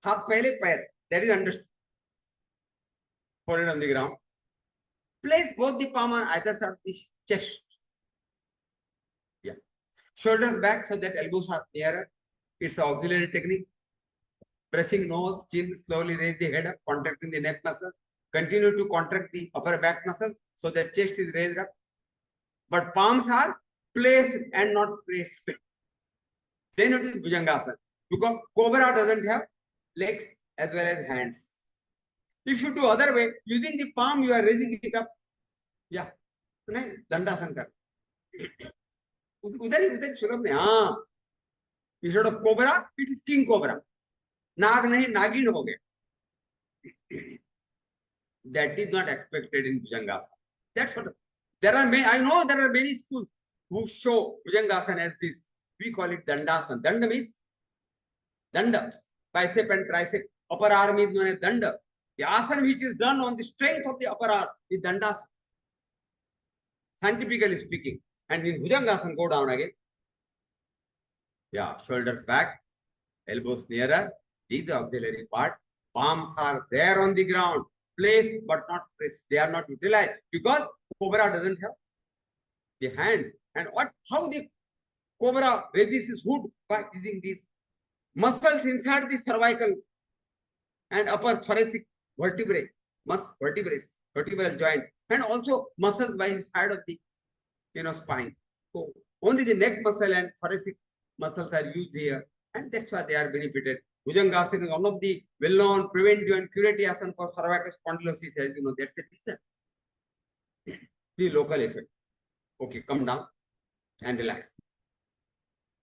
हाथ पहले पैर. That is understood. Hold it on the ground. Place both the palm on either side of the chest. Yeah. Shoulders back so that elbows are nearer. It's an auxiliary technique. Pressing nose, chin, slowly raise the head up, contracting the neck muscle. Continue to contract the upper back muscles so that chest is raised up. But palms are placed and not pressed. Then it is Bhujangasana. Because Cobra doesn't have legs as well as hands. If you do other way, using the palm, you are raising it up. Yeah. Dandasana kar. Udhar सुलभ में हाँ. Instead of Cobra, it is King Cobra. नाग नहीं नागिन हो गए. That is not expected in Bhujangasana. That's what there are many. I know there are many schools who show Bhujangasana as this. We call it Dandasana. Danda means danda, bicep and tricep. Upper arm is known as danda. The asana which is done on the strength of the upper arm is dandasana. Scientifically speaking. And in Bhujangasana, go down again. Yeah, shoulders back, elbows nearer. This is the auxiliary part. Palms are there on the ground. place but not press. They are not utilized because cobra doesn't have the hands. And how the cobra raises his hood? By using these muscles inside the cervical and upper thoracic vertebrae, vertebral joint, and also muscles by the side of the spine. So only the neck muscle and thoracic muscles are used here, and that's why they are benefited. Bhujangasana is one of the well-known preventive and curative asana for cervical spondylosis, as you know. That's the reason. The local effect. Okay, come down and relax.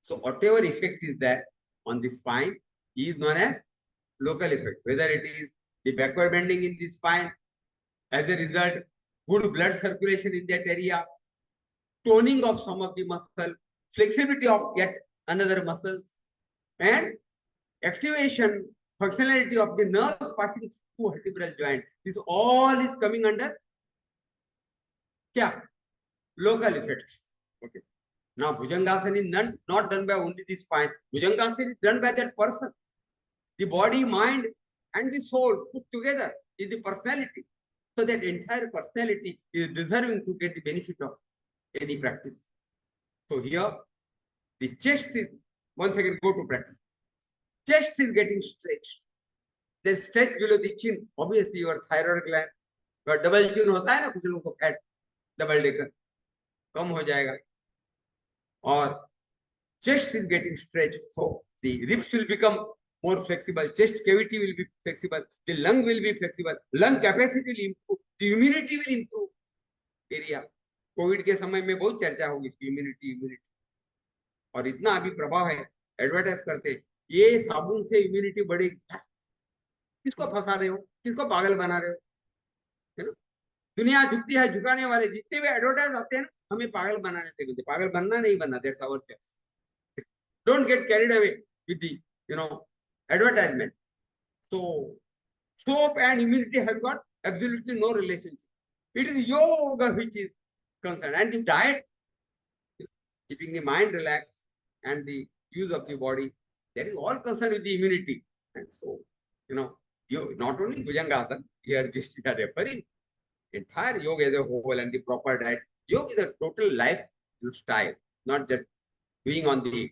So whatever effect is there on the spine is known as local effect. Whether it is the backward bending in the spine, as a result, good blood circulation in that area, toning of some of the muscle, flexibility of yet another muscles, and activation, functionality of the nerves passing through vertebral joint. This all is coming under local effects. Okay. Now Bhujangasana is not done by only the spine. Bhujangasana is done by that person. The body, mind, and the soul put together is the personality. So that entire personality is deserving to get the benefit of any practice. So here, the chest is, once again go to practice. Chest is getting stretched. Then stretch below the chin. Obviously, your thyroid gland, your double chin होता है ना कुछ लोगों को fat double decker कम हो जाएगा. Or chest is getting stretched, so the ribs will become more flexible. Chest cavity will be flexible. The lung will be flexible. Lung capacity will improve. The immunity will improve. Area. Covid के समय में बहुत चर्चा होगी इसकी immunity और इतना अभी प्रभाव है एडवर्टाइज करते ये साबुन से इम्यूनिटी बढ़ेगी. किसको फंसा रहे हो, किसको पागल बना रहे हो, है ना. दुनिया झुकती है, झुकाने वाले जितने भी एडवर्टाइज आते हैं ना हमें पागल बनाने से बनते. पागल बनना नहीं बनना, that's our choice. Don't get carried away with the advertisement. So soap and immunity has got absolutely no relationship. It is yoga which is concerned, and the diet, keeping the mind relaxed and the use of the body, that is all concerned with the immunity. And so, you not only Bhujangasana, here just you are referring entire yoga as a whole and the proper diet. Yoga is a total life style, not just doing on the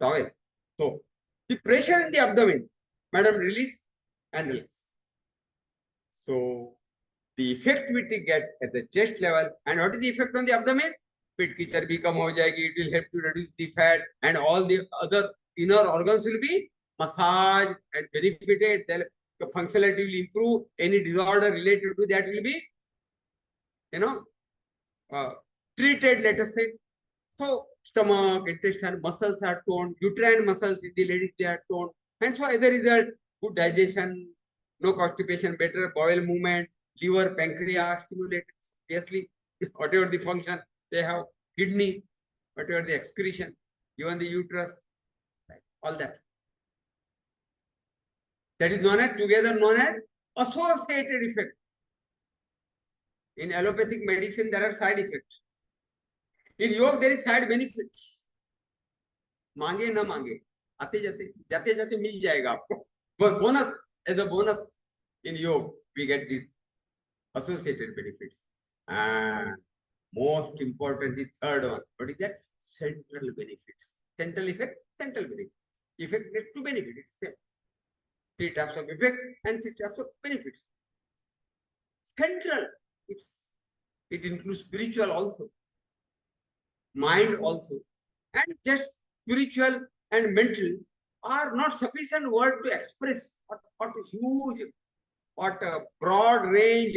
towel. So the pressure in the abdomen, madam, release and relax. So the effect which we get at the chest level, and what is the effect on the abdomen? Pit ki charbi kam ho jayegi. It will help to reduce the fat, and all the other inner organs will be massaged and benefited. The functionality will improve. Any disorder related to that will be, treated. Let us say. So stomach, intestine, muscles are toned. Uterine muscles in the ladies, they are toned. And so as a result, good digestion, no constipation, better bowel movement, liver, pancreas stimulated. Obviously, whatever the function they have, kidney, whatever the excretion, even the uterus, all that. That is known as associated effect. In allopathic medicine, there are side effects. In yoga, there is side benefits. मांगे ना मांगे, आते जाते मिल जाएगा आपको. But bonus, as a bonus in yoga, we get these associated benefits. And most important, the third one, what is that? Central benefits. Central effect, central benefit. Effect leads to benefit. It's same. 3 types of effect and 3 types of benefits. Central, it includes spiritual also, mind also, and just spiritual and mental are not sufficient word to express what huge, what a broad range,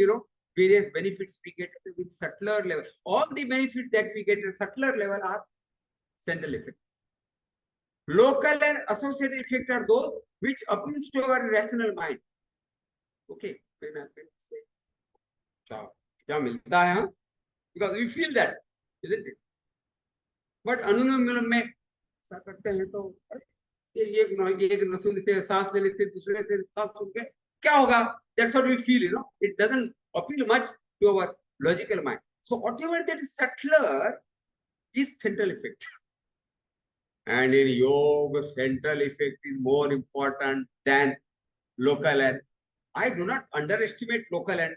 various benefits we get with subtler level. All the benefits that we get at subtler level are central effect. Local and associated effects are those which appeals to our rational mind. Okay. Because we feel that, isn't it? But अनुलोम विलोम में क्या करते हैं तो एक नसून से सांस लेने से दूसरे से सांस सुन के क्या होगा? That's what we feel, It doesn't appeal much to our logical mind. So whatever that is subtler is central effect. And in yoga, central effect is more important than local and I do not underestimate local and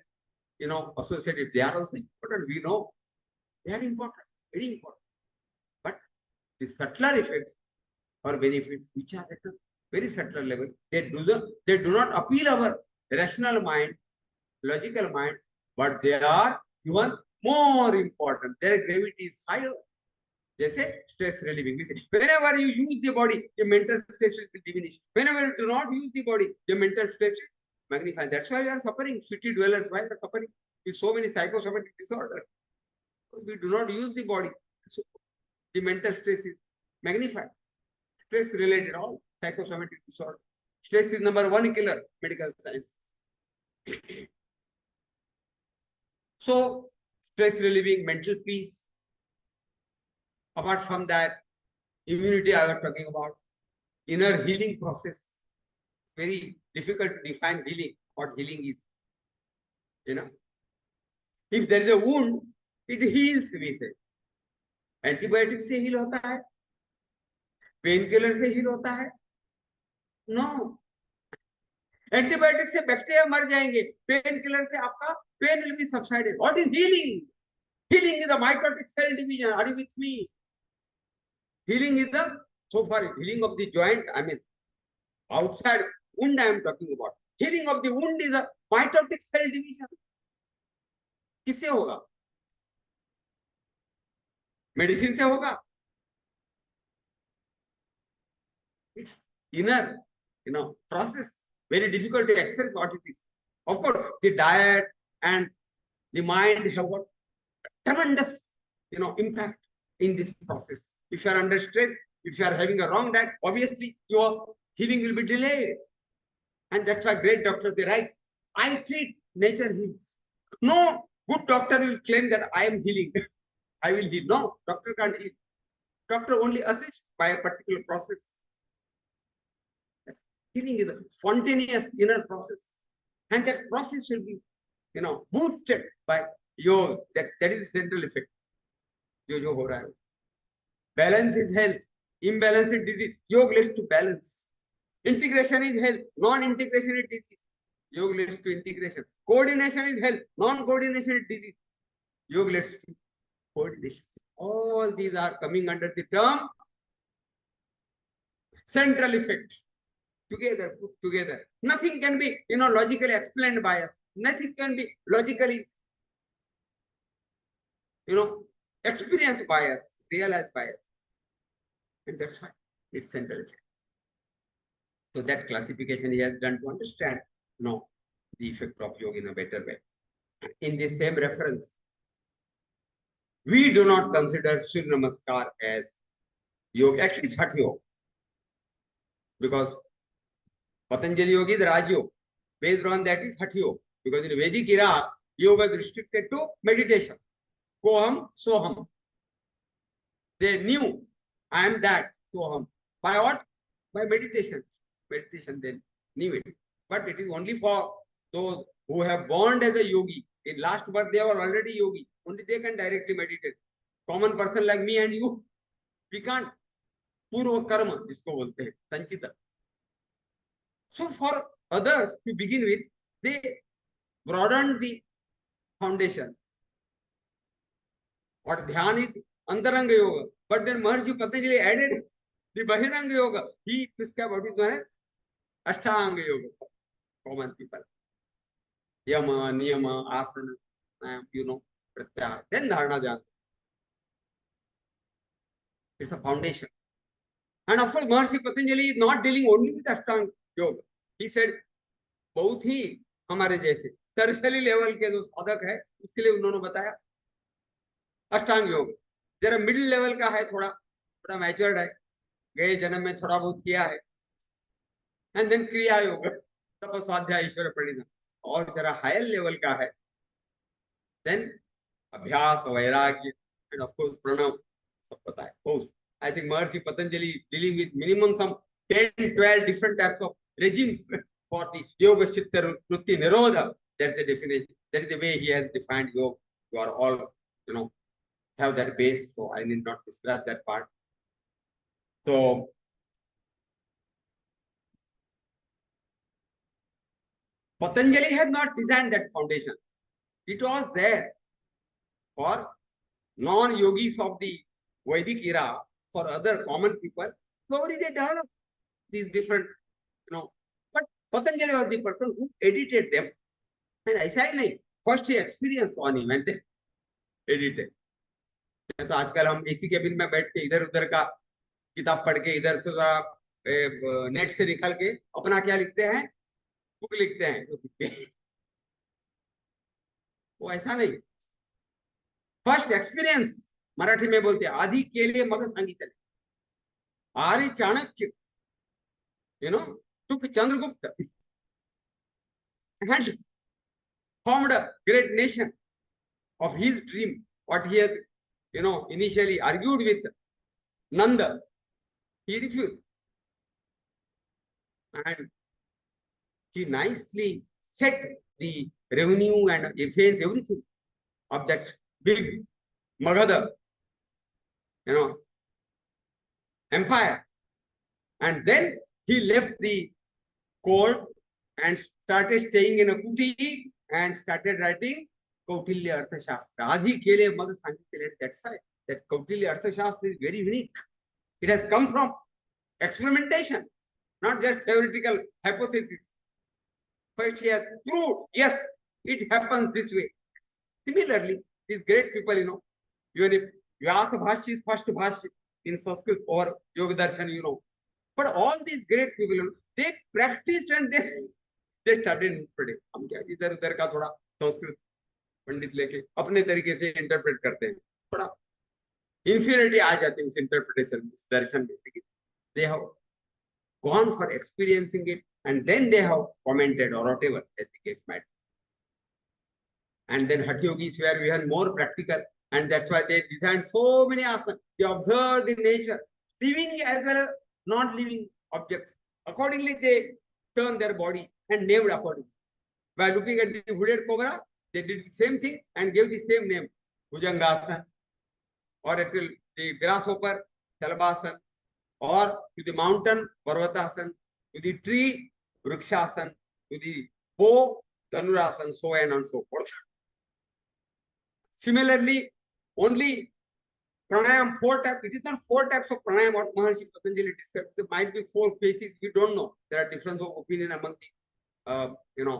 associated. They are also important. We know they are important, very important. But the subtler effects or benefits which are at a very subtle level, they do not appeal our rational mind, logical mind, but they are even more important. Their gravity is higher. जैसे stress relieving. Whenever you use the body, the mental stress will diminish. Whenever you do not use the body, the mental stress is magnified. That's why we are suffering. City dwellers, why we are suffering with so many psychosomatic disorders? We do not use the body. So the mental stress is magnified. Stress related all psychosomatic disorder. Stress is number one killer, medical science. So stress relieving, mental peace. Apart from that, immunity I was talking about, inner healing process. Very difficult to define healing, what healing is. If there is a wound, it heals, we say. Antibiotic से heal होता है, pen killer से heal होता है? No. Antibiotic से bacteria मर जाएंगे, pen killer से आपका pain will be subsided. What is healing? Healing is a mitotic cell division. Are you with me? Healing is so far healing of the joint, I mean, outside wound I am talking about. Healing of the wound is a mitotic cell division. किससे होगा? Medicine से होगा? It's inner, process. Very difficult to express what it is. Of course, the diet and the mind have got tremendous, impact in this process. If you are under stress, if you are having a wrong diet, obviously your healing will be delayed. And that's why great doctors, they write, I treat, nature heals. No good doctor will claim that I am healing. I will heal. No, doctor can't heal. Doctor only assists by a particular process. Healing is a spontaneous inner process. And that process will be, boosted by yoga. That is the central effect. जो हो रहा है. Balance is health. Imbalance is disease. Yoga leads to balance. Integration is health. Non-integration is disease. Yoga leads to integration. Coordination is health. Non-coordination is disease. Yoga leads to coordination. All these are coming under the term central effect. Together, put together. Nothing can be, logically explained by us. Nothing can be logically, experienced by us, realized by us. And that's why it's central effect. So that classification he has done to understand, the effect of yoga in a better way. In the same reference, we do not consider Surya Namaskar as yoga. Actually, it's Hatha yoga. Because Patanjali yoga is Raj yoga. Based on that is Hatha yoga. Because in Vedic era, yoga is restricted to meditation. Koham, soham. They knew, I am that, soham. By what? By meditation. Meditation, they knew it. But it is only for those who have born as a yogi. In last birth, they were already yogi. Only they can directly meditate. Common person like me and you, we can't. Purva karma, jisko bolte hai, sanchita. So for others to begin with, they broadened the foundation. What dhyan is antaranga yoga. But then Maharshi Patanjali added the bahiranga yoga. He prescribed what is known as ashtanga yoga. Common people. Yama, niyama, asana, pratyahara. Then dharana dhyana. It's a foundation. And of course, Maharshi Patanjali is not dealing only with Ashtanga yoga. He said, बहुत ही हमारे जैसे तरसली level के जो साधक है, उसके लिए उन्होंने बताया अष्टांग योग. जरा मिडिल लेवल का है, थोड़ा मैच्योर्ड है, गए जन्म में थोड़ा बहुत किया है. एंड देन क्रिया योग, तप स्वाध्याय ईश्वर परिणाम. और जरा हायर लेवल का है, देन अभ्यास, वैराग्य, एंड ऑफ कोर्स प्रणव, सब पता है. बहुत. I think Maharshi Patanjali dealing with minimum some 10, 12 different types of regimes for the yoga chitta vritti nirodha. That's the definition. That is the way he has defined yoga. You are all, have that base. So I need not describe that part. So Patanjali has not designed that foundation. It was there for non-yogis of the Vedic era, for other common people. Slowly they developed these different, but Patanjali was the person who edited them. And ऐसा ही नहीं, first experience on him and then edited. तो आजकल हम AC cabin में बैठ के इधर उधर का किताब पढ़ के इधर से नेट से निकल के अपना क्या लिखते हैं, बुक लिखते हैं. वो ऐसा नहीं. फर्स्ट एक्सपीरियंस मराठी में बोलते हैं, आधी केले मग सांगितले. आर्य Chanakya, took Chandragupta and formed a great nation of his dream. What he had, initially argued with Nanda, he refused. And he nicely set the revenue and affairs, everything of that big Magadha, empire. And then he left the court and started staying in a kuti and started writing Kautilya Arthashastra. Adhi kele mag sangitle. That's why that Kautilya Arthashastra is very unique. It has come from experimentation, not just theoretical hypothesis. First he has proved, yes, it happens this way. Similarly, these great people, even if Vyasa Bhashya is first Bhashya in Sanskrit or Yoga Darshan, but all these great people, they practiced and they started interpreting. हम क्या इधर उधर का थोड़ा संस्कृत पंडित लेके अपने तरीके से इंटरप्रेट करते हैं, थोड़ा इंफीरियरिटी आ जाती है उस इंटरप्रिटेशन में, उस दर्शन में. लेकिन they have gone for experiencing it and then they have commented or whatever as the case might be. And then Hatha Yogis were even more practical, and that's why they designed so many asanas. They observed the nature, living as well as not living objects. Accordingly, they turned their body and named accordingly. By looking at the hooded cobra, they did the same thing and gave the same name, Bhujangasana, or it will the grasshopper, Salabasana, or to the mountain, Parvatasana, to the tree, Vrikshasana, to the bow, Dhanurasana, so on and so forth. Similarly, only pranayam, 4 types. It is not 4 types of pranayam what Maharshi Patanjali described. There might be 4 phases. We don't know. There are differences of opinion among the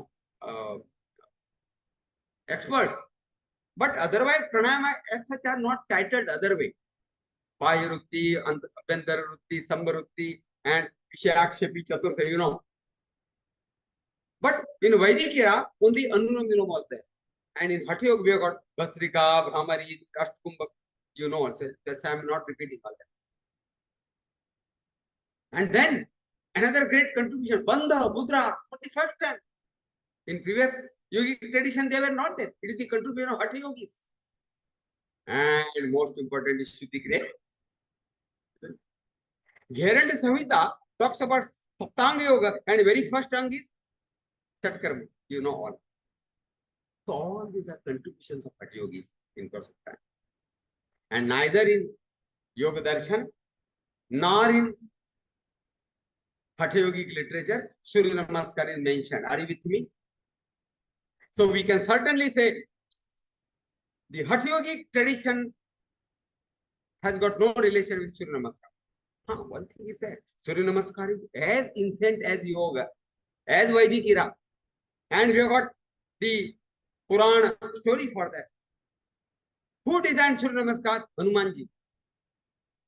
experts. But otherwise, pranayam as such are not titled other way. Payarutti, Abhyantararutti, Sambarutti, and Vishayakshapi Chatursa, But in Vedic era, only Anulom Vilom was there. And in Hatha Yoga, we have got Vastrika, Brahmari, Ashkumbha, that's why I'm not repeating all that. And then another great contribution, Bandha, Mudra, for the first time. In previous yogic tradition, they were not there. It is the contribution of Hatha Yogis. And most important is Shuddhi Kriya. Gheranda Samhita talks about Saptanga Yoga, and very first tongue is Shatkarma, all. So all these are contributions of Hatha Yogis in course of time. And neither in Yoga Darshan nor in Hatha Yogic literature, Surya Namaskar is mentioned. Are you with me? So we can certainly say the Hatha Yogic tradition has got no relation with Surya Namaskar. One thing is that Surya Namaskar is as ancient as yoga, as Vedic era. And we have got the Purana story for that. Who designed Surya Namaskar? Hanumanji.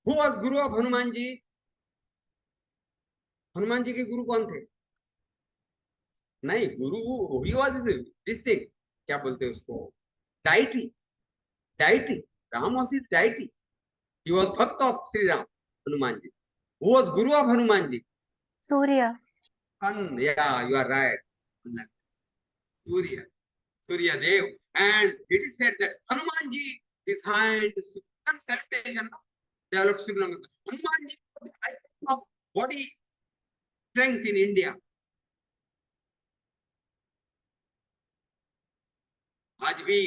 Who was Guru of Hanumanji? Hanumanji के गुरु कौन थे? नहीं, गुरु he was this thing. क्या बोलते हैं उसको? Deity. Ram was his deity. He was bhakt of Sri Ram, Hanumanji. Who was Guru of Hanumanji? Surya. Yeah, you are right. Surya Dev. And it is said that Hanumanji designed some salutation, developed Surya Namaskar. Hanumanji was the icon of body strength in India. आज भी,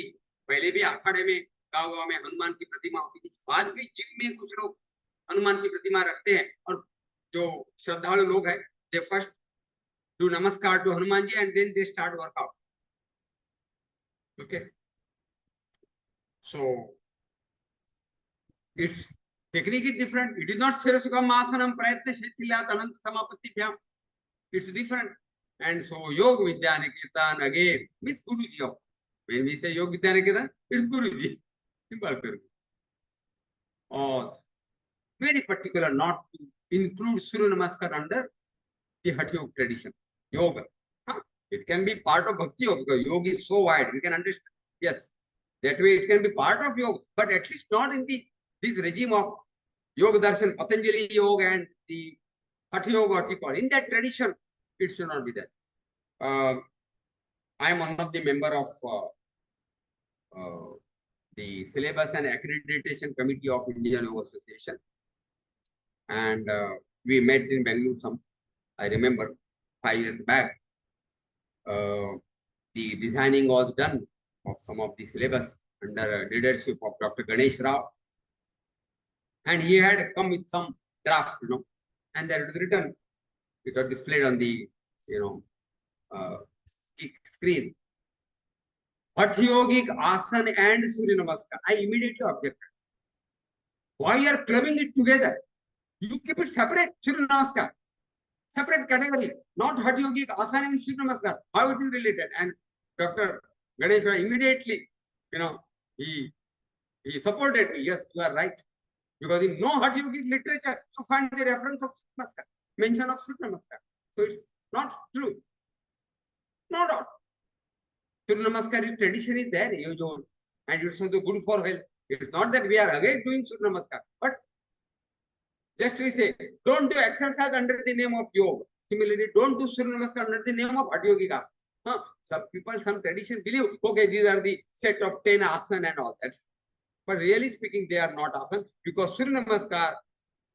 पहले भी अखाड़े में गाँव में हनुमान की प्रतिमा होती थी. आज भी जिम में कुछ लोग हनुमान की प्रतिमा रखते हैं, और जो श्रद्धालु लोग हैं, they first do namaskar to Hanumanji, and then they start workout. Okay. So its technique is different. It is not Sirasukam Asanam Prayatna Shetilat Anant Samapatibhyam. It's different. And so Yoga Vidya Niketan again means Guruji. When we say Yoga Vidya Niketan, it's Guruji. Simple. Oh, very particular not to include Surya Namaskar under the Hatha Yoga tradition. Yoga. Huh? It can be part of Bhakti Yoga because yoga is so wide. We can understand. Yes. That way it can be part of yoga, but at least not in this regime of Yoga Darshan, Patanjali Yoga and the Hatha Yoga, what you call. In that tradition, it should not be there. I am one of the member of the Syllabus and Accreditation Committee of Indian Yoga Association. And we met in Bangalore I remember 5 years back. The designing was done of some of the syllabus under leadership of Dr. Ganesh Rao. And he had come with some draft, and that was written. It was displayed on the, screen. Hatha Yogic Asana and Surya Namaskar. I immediately objected. Why you are clubbing it together? You keep it separate, Surya Namaskar. Separate category, not Hatha Yogic Asana and Surya Namaskar. How it is related? And Dr. Ganesh immediately, he supported me. Yes, you are right. Because in no Hatha Yogic literature, you find the reference of Surya Namaskar, mention of Surya Namaskar. So it's not true. No doubt. Surya Namaskar tradition is there, age old, and it's also good for health. It's not that we are again doing Surya Namaskar, but just we say, don't do exercise under the name of yoga. Similarly, don't do Surya Namaskar under the name of Hatha Yogic Asana. Some people, some tradition believe, okay, these are the set of 10 asana and all that. But really speaking, they are not asana because Surya Namaskar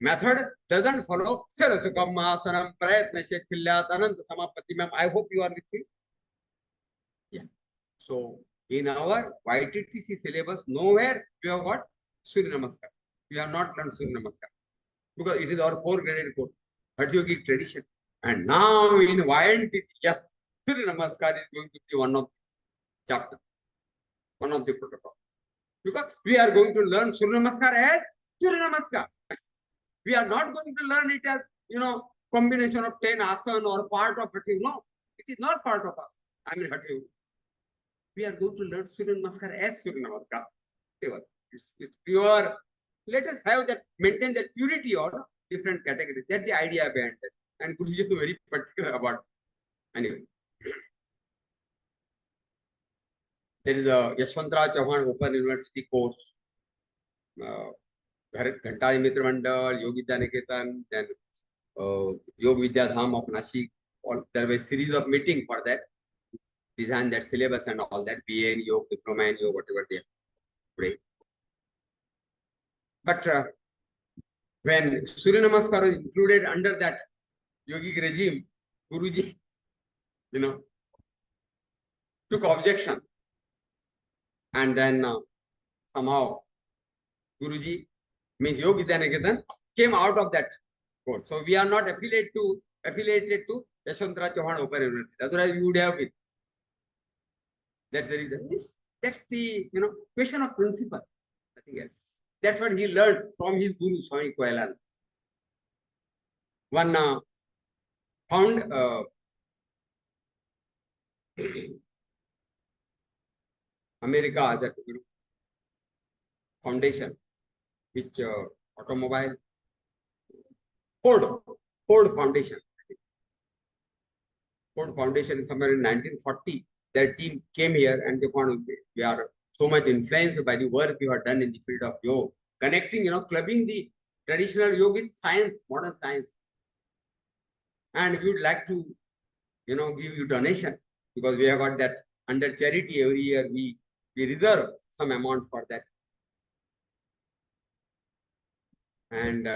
method doesn't follow Sarasukam Asanam Prayatna Shetilat Ananta Samapati. I hope you are with me. Yeah. So in our YTTC syllabus, nowhere we have got Surya Namaskar. We have not learned Surya Namaskar because it is our 4-graded course, Hatha Yogic tradition. And now in YNTC, yes, Surya Namaskar is going to be one of the chapter, one of the protocol. Because we are going to learn Surya Namaskar as Surya Namaskar. We are not going to learn it as, combination of 10 asana or part of Hatha Yoga. No, it is not part of us. I mean Hatha Yoga. We are going to learn Surya Namaskar as Surya Namaskar. It's pure. Let us have that, maintain that purity or different categories. That's the idea behind it. And Guruji is very particular about. Anyway, there is a Yashwantrao Chauhan Open University course. Ghantali Mitra Mandal, Yoga Vidya Niketan, then Yoga Vidya Dham of Nashik. There was a series of meetings for that. Design that syllabus and all that, BA in yoga, diploma in yoga, whatever they are. But when Surya Namaskar was included under that yogic regime, Guruji, took objection. And then somehow Guruji, means Yoga Vidya Niketan, came out of that course. So we are not affiliated to Yashwantrao Chauhan Open University. Otherwise we would have been. That's the reason. That's the question of principle. Nothing else. That's what he learned from his Guru Swami Koyalan. One found America that foundation, which automobile Ford Foundation. Ford Foundation somewhere in 1940. Their team came here and they found we are so much influenced by the work you have done in the field of yoga, connecting, clubbing the traditional yoga with science, modern science. And we would like to, give you donation because we have got that under charity every year. We reserve some amount for that. And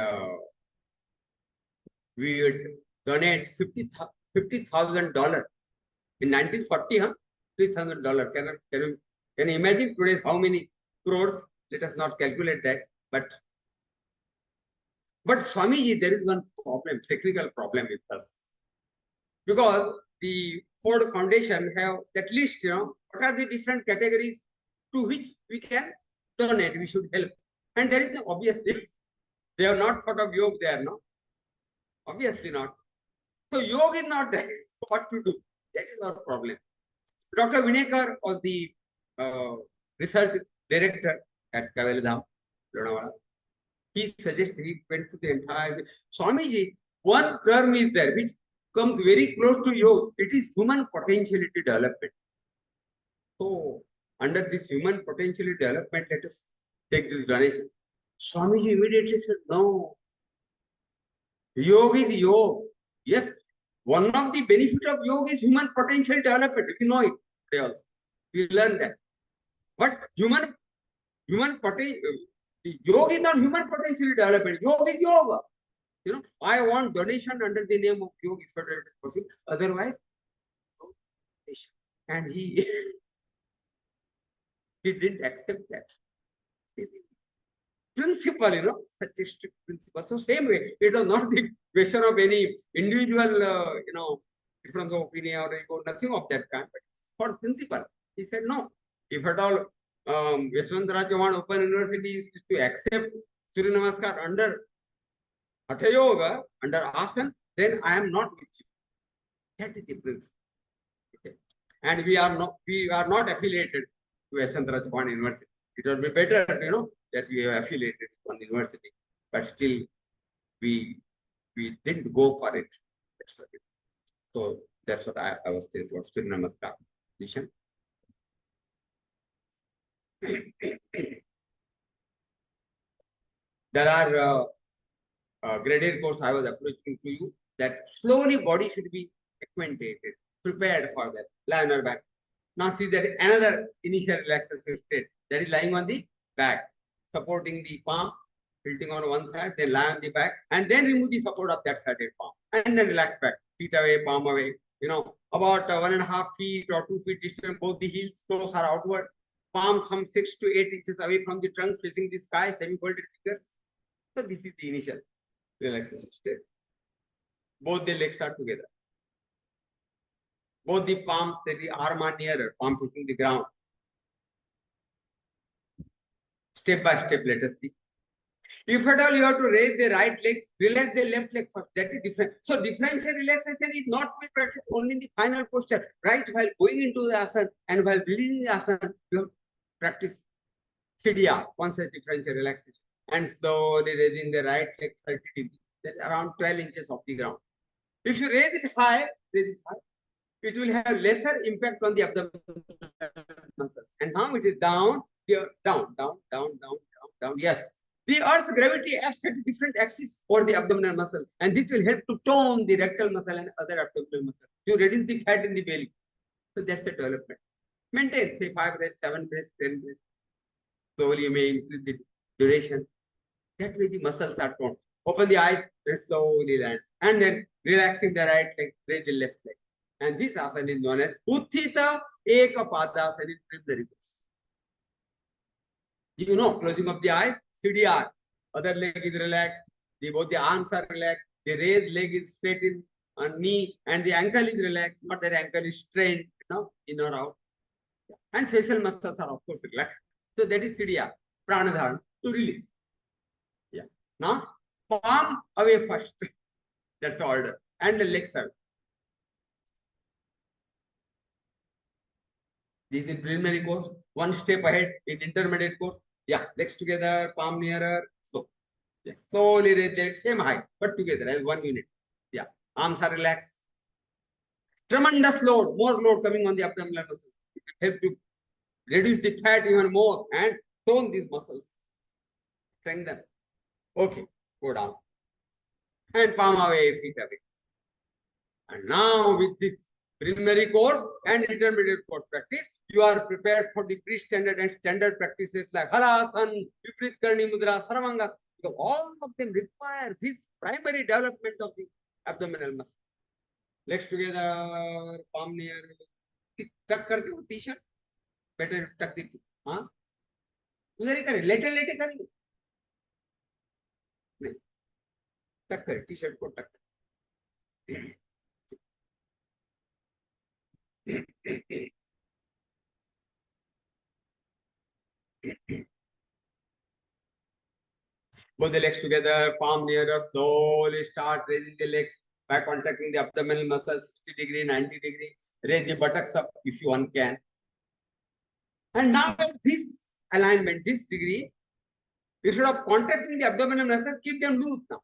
we would donate $50,000 in 1940, $3,000. Can you imagine today's how many crores? Let us not calculate that. But Swamiji, there is one problem, technical problem with us. because the Ford Foundation have at least, what are the different categories to which we can donate, we should help. And there is obviously, they have not thought of yoga there, no? Obviously not. So yoga is not there. So what to do? That is our problem. Dr. Vinekar was the research director at Kaveladam, Lonavala. He suggested, he went to the entire Swamiji. One term is there which comes very close to yoga. It is human potentiality development. So, under this human potentiality development, let us take this donation. Swamiji immediately said, no. Yoga is yoga. Yes, one of the benefit of yoga is human potential development. We know it today also. We learn that. But human potential, yoga is not human potential development. Yoga is yoga. I want donation under the name of yoga if it is possible. Otherwise, no donation. And he he didn't accept that. Principle, such a strict principle. So same way, it was not the question of any individual, difference of opinion or ego, nothing of that kind, but for principle. He said, no, if at all Yashwantrao Chauhan Open University is to accept Surya Namaskar under Hatha Yoga, under Asan, then I am not with you. That is the principle. Okay. And we are not affiliated to Yashwantrao Chauhan University. It would be better, that we are affiliated to one university, but still we didn't go for it. So that's what I was saying about Surya Namaskar mission. There are graded course I was approaching to you, that slowly body should be acquainted, prepared for that. Lie on your back. Now see that another initial relaxation state, that is lying on the back, supporting the palm, tilting on one side, then lie on the back, and then remove the support of that side palm, and then relax back, feet away, palm away. About 1.5 feet or 2 feet distance, both the heels, toes are outward, palms some 6 to 8 inches away from the trunk, facing the sky, semi-folded fingers. So this is the initial relaxation state. Both the legs are together. Both the palms, the arm are nearer, palm facing the ground. Step by step, let us see. If at all you have to raise the right leg, relax the left leg first. That is different. So differential relaxation is not be practiced only in the final posture. Right while going into the asana and while releasing the asana, you have to practice CDR, conscious differential relaxation. And slowly raising the right leg 30 degrees. That's around 12 inches off the ground. If you raise it high, it will have lesser impact on the abdominal muscles. And now it is down, here, down. Yes. The Earth's gravity acts at different axes for the abdominal muscle, and this will help to tone the rectal muscle and other abdominal muscle. You reduce the fat in the belly. So that's the development. Maintain, say 5 breaths, 7 breaths, 10 breaths. Slowly you may increase the duration. That way the muscles are toned. Open the eyes and slowly land. And then relaxing the right leg, raise the left leg. And this asana is known as Utthita Ekapadasana in preliminary course. Closing of the eyes, CDR. Other leg is relaxed. Both the arms are relaxed. The raised leg is straight in on knee, and the ankle is relaxed. Not that ankle is strained, in or out. And facial muscles are of course relaxed. So that is CDR, Pranadharana, to release. Yeah. Now palm away first. That's the order. And the legs away. This is preliminary course. One step ahead in intermediate course. Yeah, legs together, palm nearer. So, yeah, slowly raise the legs, same height, but together as one unit. Yeah, arms are relaxed. Tremendous load, more load coming on the abdominal muscles. It will help to reduce the fat even more and tone these muscles. Strengthen. Okay, go down. And palm away, feet away. And now with this preliminary course and intermediate course practice, you are prepared for the pre-standard and standard practices like Halasan, Viprit Karni Mudra, Saravangas, because all of them require this primary development of the abdominal muscle. Legs together, palm near, tuck kar do t-shirt, better tuck the हाँ उधर ही करें लेटे लेटे करेंगे नहीं टक करें T-shirt को टक Both the legs together, palm nearer, slowly start raising the legs by contracting the abdominal muscles 60 degree, 90 degree. Raise the buttocks up if one can. And now this alignment, this degree, instead of contracting the abdominal muscles, keep them loose now.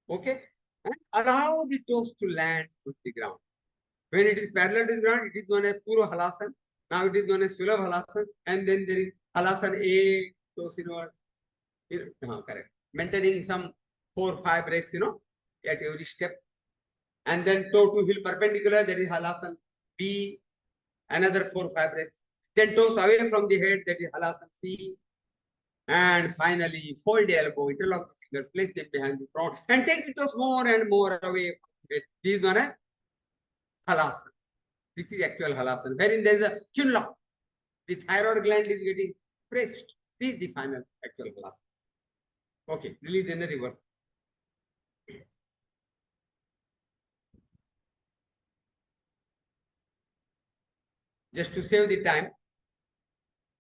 Okay? And allow the toes to land with the ground. When it is parallel to the ground, it is known as Purva Halasan. Now it is known as Sulabh Halasan. And then there is Halasan A, toes inward. Correct. Maintaining some 4 or 5 breaths, at every step. And then toe to heel perpendicular, that is Halasan B. Another 4 or 5 breaths. Then toes away from the head, that is Halasan C. And finally, fold the elbow, interlock the fingers, place them behind the front, and take the toes more and more away from the head. This is known as Halasan. This is actual Halasan, wherein there is a chin lock. The thyroid gland is getting pressed. This is the final actual Halasan. Okay, release in the reverse. Just to save the time,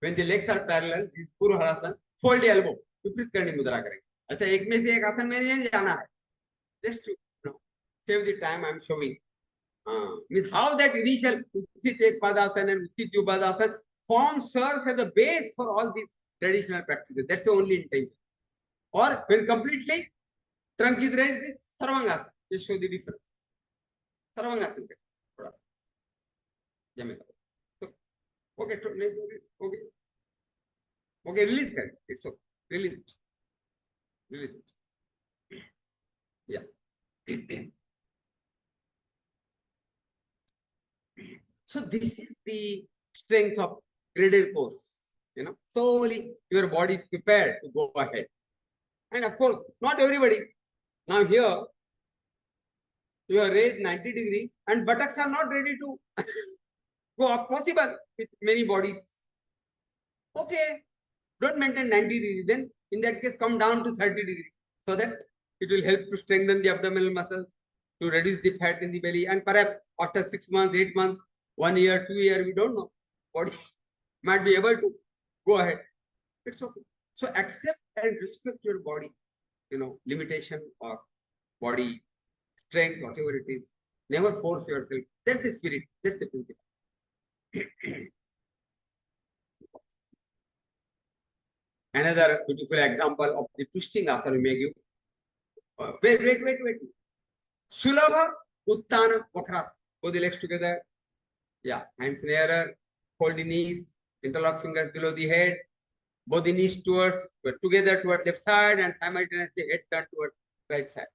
when the legs are parallel, this is Purva Halasan, fold the elbow, विपरीत करनी मुद्रा करेंगे. ऐसा एक में से एक आसन में नहीं जाना है. Just to save the time, I am showing. Means how that initial Utthit Ekpadasana and Utthit Dvipadasan form serves as a base for all these traditional practices. That's the only intention. Or when completely trunk is raised, this Sarvangasana. Just show the difference. Sarvangasana. Okay, okay. Okay, release it. It's okay. Release it. Release it. Yeah. So this is the strength of graded course. Slowly your body is prepared to go ahead. And of course, not everybody. Now here, you are raised 90 degree and buttocks are not ready to go up, possible with many bodies. Okay, don't maintain 90 degrees. Then in that case, come down to 30 degrees so that it will help to strengthen the abdominal muscles, to reduce the fat in the belly. And perhaps after 6 months, 8 months, 1 year, 2 years, we don't know. Body might be able to go ahead. It's okay. So accept and respect your body, limitation or body strength, whatever it is. Never force yourself. That's the spirit. That's the principle. Another beautiful example of the twisting asana we may give. Wait. Sulabha Uttana Vakrasana. Both the legs together. Yeah, hands nearer. Hold the knees. Interlock fingers below the head. Both the knees together towards left side and simultaneously head turn towards right side.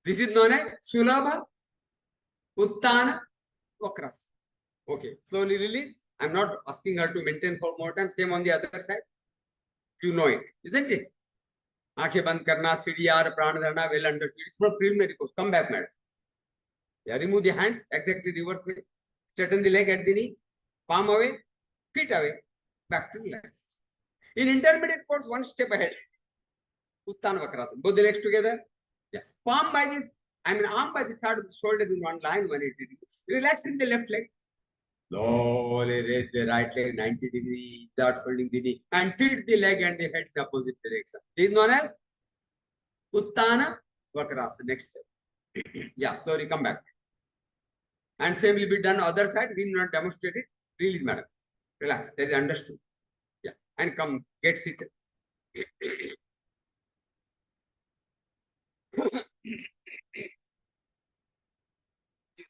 This is known as Sulabha Uttana Vakrasana. Okay, slowly release. I'm not asking her to maintain for more time. Same on the other side. You know it, isn't it? Aankhein band karna, CDR, pranadharana, well understood. It's from preliminary course. Come back, madam. Yeah, remove the hands, exactly reverse way. Straighten the leg at the knee. Palm away, feet away. Back to relax. In intermediate course, one step ahead. Uttana Vakrasana. Both the legs together. Yeah. Arm by the side of the shoulder in one line, 180 degrees. Relaxing the left leg. Slowly raise the right leg 90 degrees, without folding the knee, and tilt the leg and the head in the opposite direction. This is known as Uttana Vakrasana. Next step. Yeah, slowly come back. And same will be done other side. We will not demonstrate it. Release, madam. Relax. That is understood. Yeah, and come, get seated.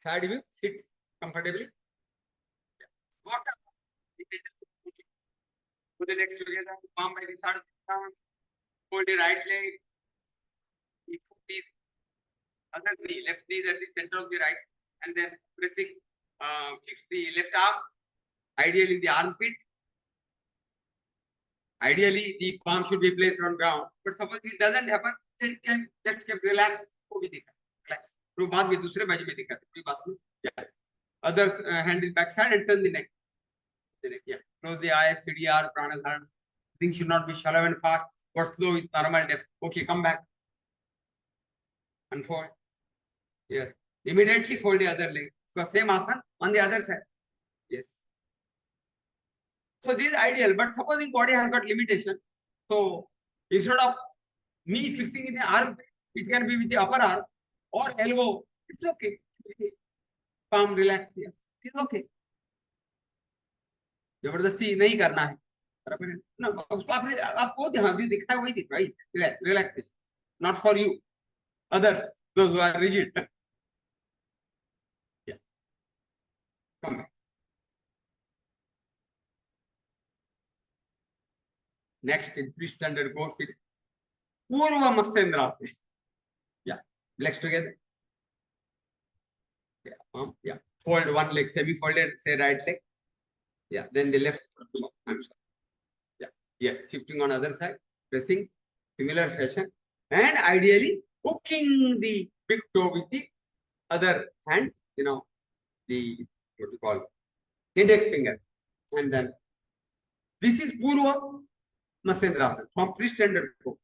Third view, sit comfortably. Walk up. Put the legs together, palm by the side of the ground. Hold the right leg. Put the other knee, left knee at the center of the right, and then pressing, fix the left arm. Ideally, the armpit. Ideally, the palm should be placed on ground. But suppose it doesn't happen, then can just relax. Relax. तो बाद में दूसरे बाजू में दिखाते कोई बात नहीं. Yeah. Other hand is backside and turn the neck. Yeah. Close the eyes, CDR, pranadharana. Things should not be shallow and fast, but slow with normal depth. Okay, come back. Unfold. Here. Immediately fold the other leg. So same asana on the other side. Yes. So this is ideal, but supposing body has got limitation. So instead of me fixing in the arm, it can be with the upper arm or elbow. It's okay. Palm relax. Yes. It's okay. जबरदस्ती नहीं करना है बराबर है ना उसको आपने आपको ध्यान भी दिखा है वही दिखा relaxation not for you others those who are rigid. Yeah. Come back. Next in pre-standard course is Purva Matsyendrasana. Yeah. Legs together. Yeah. Yeah. Fold one leg, semi-folded, say right leg. Yeah. Then the left. I'm sorry. Yeah. Yes. Shifting on other side. Pressing. Similar fashion. And ideally, hooking the big toe with the other hand. You know, the what you call index finger. And then this is Purva Matsyendrasana from pre-standard course.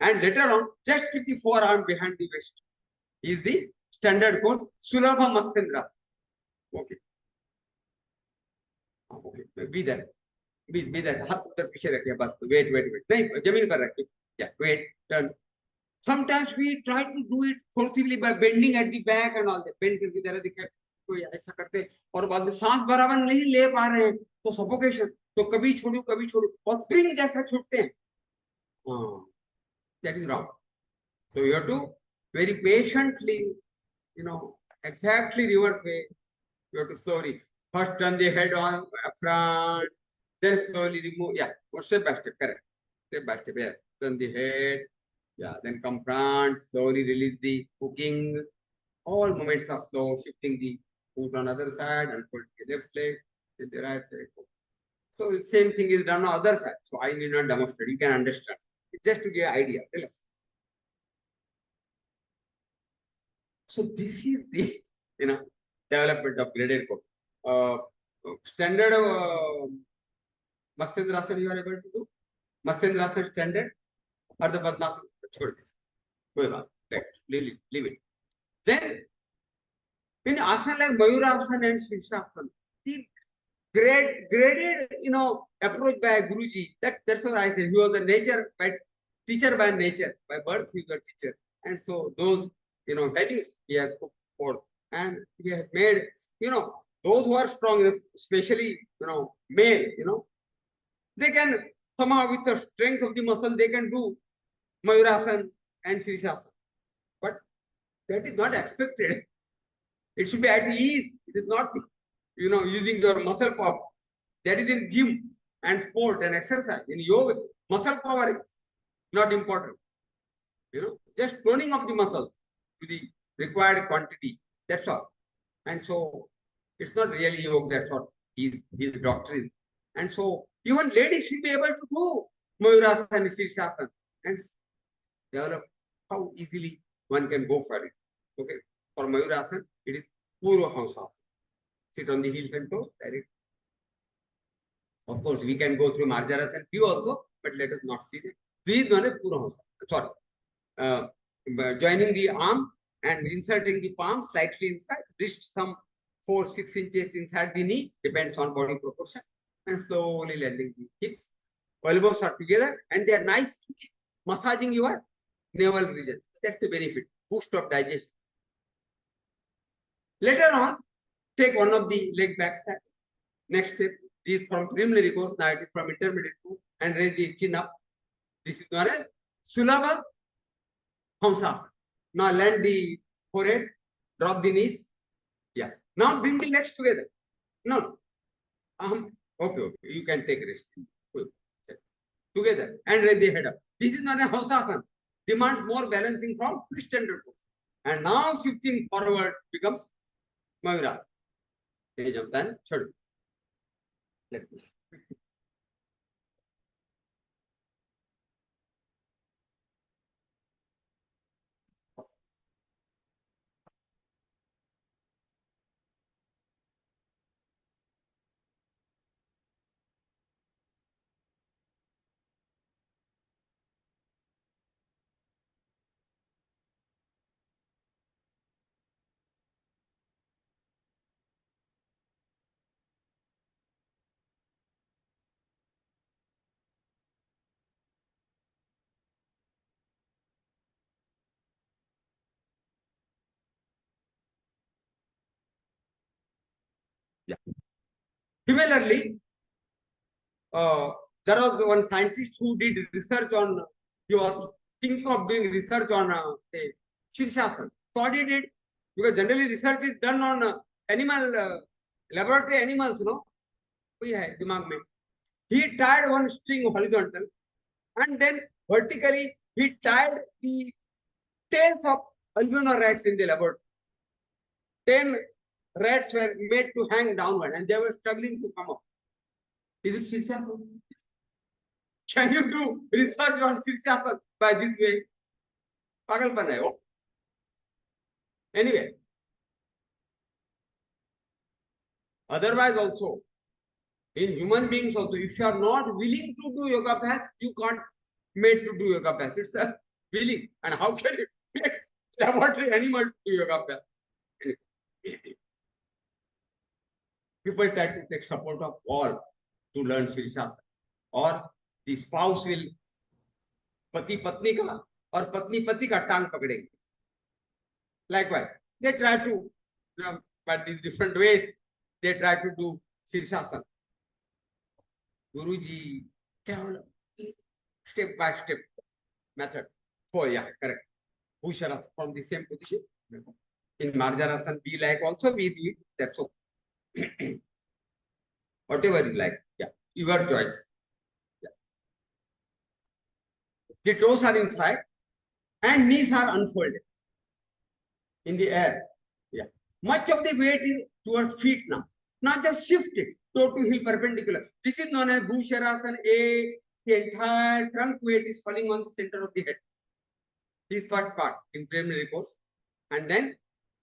And later on, just keep the forearm behind the waist. Is the standard course Sulabha Matsyendrasana. Okay. Okay. Be there. Be there. हाथ उधर पीछे रखिए बस. Wait. नहीं जमीन पर रखिए. Yeah. Wait. Turn. Sometimes we try to do it forcibly by bending at the back and all that. Bend करके जरा दिखे. कोई ऐसा करते और बाद में सांस बराबर नहीं ले पा रहे हैं तो सफोकेशन तो कभी छोड़ू और स्प्रिंग जैसा छूटते हैं. That is wrong. So you have to very patiently, exactly reverse way. You have to slowly first turn the head on front, then slowly remove. Yeah, step by step, correct. Step by step, yeah. Turn the head, yeah. Then come front, slowly release the hooking. All movements are slow. Shifting the foot on other side and put the left leg, then the right leg. So same thing is done on other side. So I need not demonstrate. You can understand. Just to get idea. Relax. So this is the development of graded code. Standard Matsyendrasana you are able to do. Matsyendrasana standard or the Padmasana. छोड़ दीजिए. कोई बात. Leave it. Then in asana like Mayurasana and Shirshasana, the graded approach by Guruji. That's what I said. He was a nature by teacher by nature. By birth he was a teacher. And so those values he has put forth. And he has made, those who are strong, especially, male, they can somehow with the strength of the muscle, they can do Mayurasana and Shirshasana. But that is not expected. It should be at ease. It is not, using your muscle power. That is in gym and sport and exercise. In yoga, muscle power is not important. Just toning of the muscles to the required quantity. That's all. And so it's not really yoga, that's what his doctrine. And so even ladies should be able to do Mayurasana, Shirshasana and develop how easily one can go for it. Okay. For Mayurasana, it is Purva Hamsasana. Sit on the heels and toes, direct. Of course, we can go through Marjarasana view also, but let us not see this. This is known as Purva Hamsasana. Sorry. Joining the arm and inserting the palm slightly inside, wrist some 4-6 inches inside the knee, depends on body proportion, and slowly landing the hips. Elbows are together and they are nice, massaging your navel region. That's the benefit, boost of digestion. Later on, take one of the leg back side. Next step is from preliminary course, now it is from intermediate course, and raise the chin up. This is known as Sulabha Hamsasana. Now land the forehead, drop the knees. Yeah. Now bring the legs together. No. Okay. You can take rest. Together and raise the head up. This is not a Hamsasana. Demands more balancing from pre-standard pose. And now shifting forward becomes Mayurasana. Then let me. Similarly, there was one scientist who did research on, he was thinking of doing research on say, Shirshasana. So what he did, because generally research is done on animal, laboratory animals, you know. He tied one string horizontal and then vertically he tied the tails of albino rats in the laboratory. 10 rats were made to hang downward and they were struggling to come up. Is it Shirshasana? Can you do research on Shirshasana by this way? Pagalpan hai, oh. Anyway, otherwise also, in human beings also, if you are not willing to do yoga path, you can't made to do yoga path. It's a willing. And how can you make laboratory animal to do yoga path? People try to take support of all to learn Shirshasana. Or the spouse will पति पत्नी का और पत्नी पति का टांग पकड़ेंगे. Likewise, they try to, but in different ways, they try to do Shirshasana. Guruji, step by step method. Oh yeah, correct. Bhusharasana from the same position. In Marjanasana, be like also we be, that's okay. Whatever you like, yeah, your choice. Yeah. The toes are inside and knees are unfolded in the air. Yeah. Much of the weight is towards feet now. Not just shifted, toe to heel perpendicular. This is known as Bhusharasana A. The entire trunk weight is falling on the center of the head. This first part in preliminary course. And then,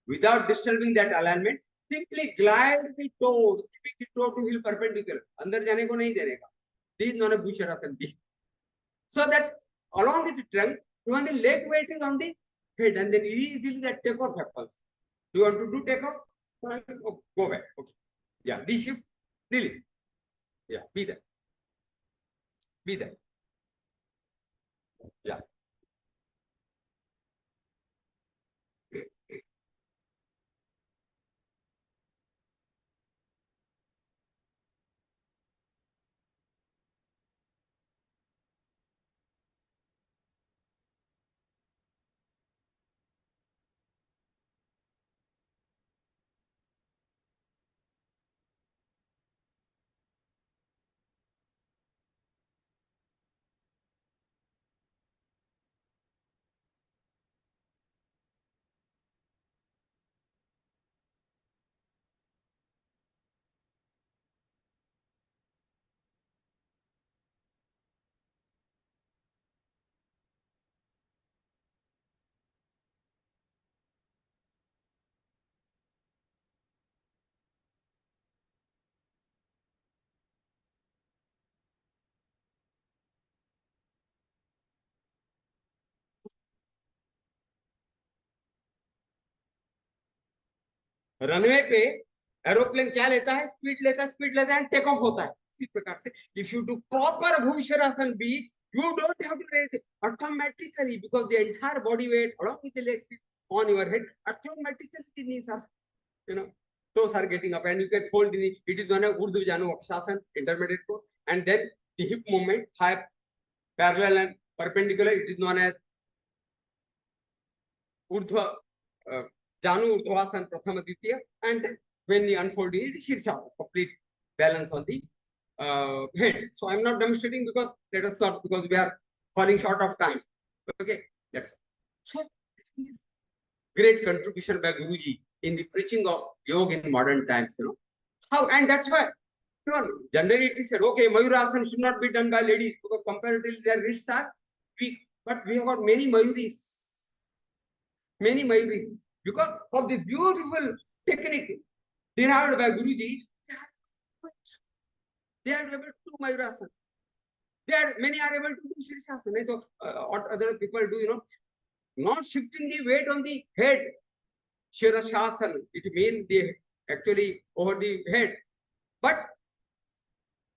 without disturbing that alignment, simply glide the toes, keeping the toe to heel perpendicular. Andar jane ko nahi dene ka. This is known as Bhusharasana B. So that along with the trunk, even the leg weight is on the head, and then easily that takeoff happens. Do you want to do takeoff? Oh, go back. Okay. Yeah. This shift, release. Yeah. Be there. Be there. Yeah. Runway पे aeroplane क्या लेता है, speed लेता है and take off होता है. इसी प्रकार से इफ यू डू प्रॉपर भूषरासन बी, you don't have to raise it automatically because the entire body weight along with the legs is on your head. Automatically the knees are, toes are getting up and you can fold the knee. It is known as Urdhva Janu Akshasana, intermediate pose. And then the hip movement, high, parallel and perpendicular. It is known as Urdhva Janu Urdhvasana Prathama Ditya. And when you unfold it, it is Shirshasana, complete balance on the head. So I'm not demonstrating because let us start because we are falling short of time. Okay, that's so this is great contribution by Guruji in the preaching of yoga in modern times. How, and that's why generally it is said, okay, Mayurasana should not be done by ladies because comparatively their wrists are weak. But we have got many Mayuris because of the beautiful technique derived by Guruji. They are able to do Mayurasana. Many are able to do Shirshasana. So, what other people do, not shifting the weight on the head. Shirshasana, it means the actually over the head. But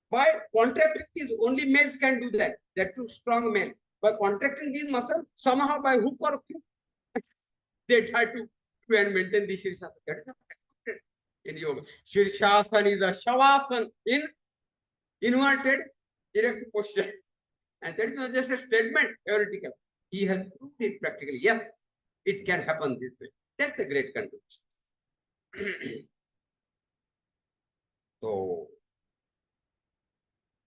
by contracting these, only males can do that. That too strong men. By contracting these muscles, somehow by hook or crook, they try to and maintain the Shirshasana. That is not accepted. in yoga. Shirshasana is a Shavasana in inverted erect posture. And that is not just a statement, theoretical. He has proved it practically. Yes, it can happen this way. That's a great contribution. So,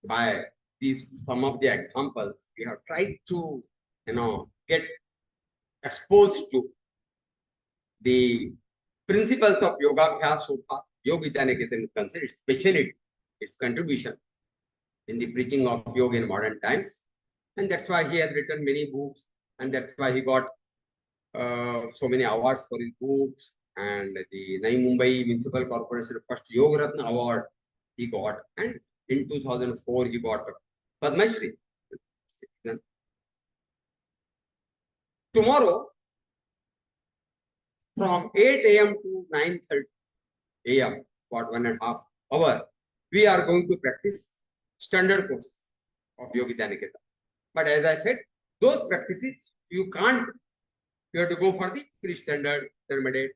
by these some of the examples, we have tried to, get exposed to the principles of yoga abhyas so far. Yoga Vidyaniketan is considered its speciality, its contribution in the preaching of yoga in modern times. And that's why he has written many books, and that's why he got so many awards for his books. And the Navi Mumbai Municipal Corporation first Yoga Ratna Award he got, and in 2004 he got Padma Shri. Tomorrow, from 8 a.m. to 9:30 a.m., for 1.5 hours, we are going to practice standard course of Yoga Vidyaniketan. But as I said, those practices you can't. You have to go for the pre-standard, intermediate,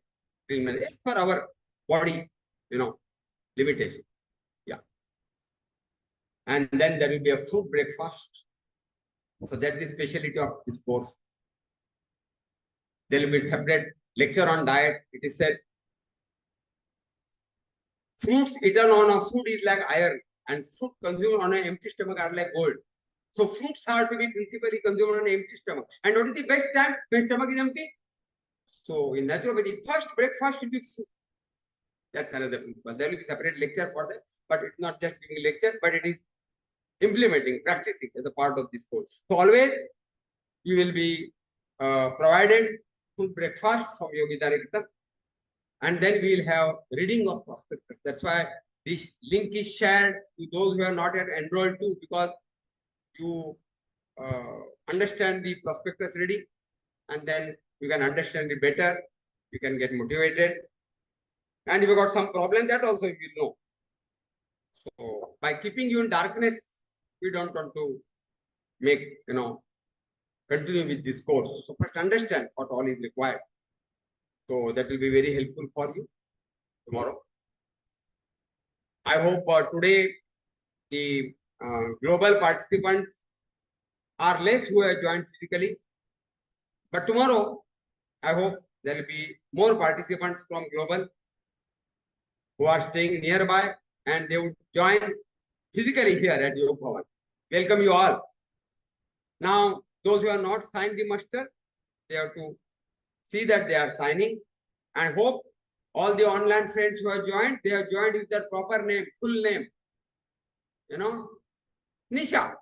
preliminary for our body, limitation. Yeah. And then there will be a fruit breakfast. So that's the specialty of this course. There will be a separate lecture on diet. It is said, fruits eaten on a food is like iron, and fruit consumed on an empty stomach are like gold. So fruits are to be principally consumed on an empty stomach. And what is the best time when stomach is empty? So in naturopathy, first breakfast should be fruit. That's another principle. There will be separate lecture for that, but it's not just giving lecture, but it is implementing, practicing as a part of this course. So always you will be provided food breakfast from Yogi Director, and then we will have reading of prospectus. That's why this link is shared to those who are not yet enrolled too, because you understand the prospectus reading, and then you can understand it better. You can get motivated, and if you got some problem, that also you will know. So by keeping you in darkness, we don't want to make, continue with this course. So first understand what all is required. So that will be very helpful for you tomorrow. I hope today the global participants are less who have joined physically. But tomorrow, I hope there will be more participants from global who are staying nearby, and they would join physically here at Yoga Bhavan. Welcome you all. Now, those who have not signed the muster, they have to see that they are signing, and hope all the online friends who have joined, they have joined with their proper name, full name. Nisha.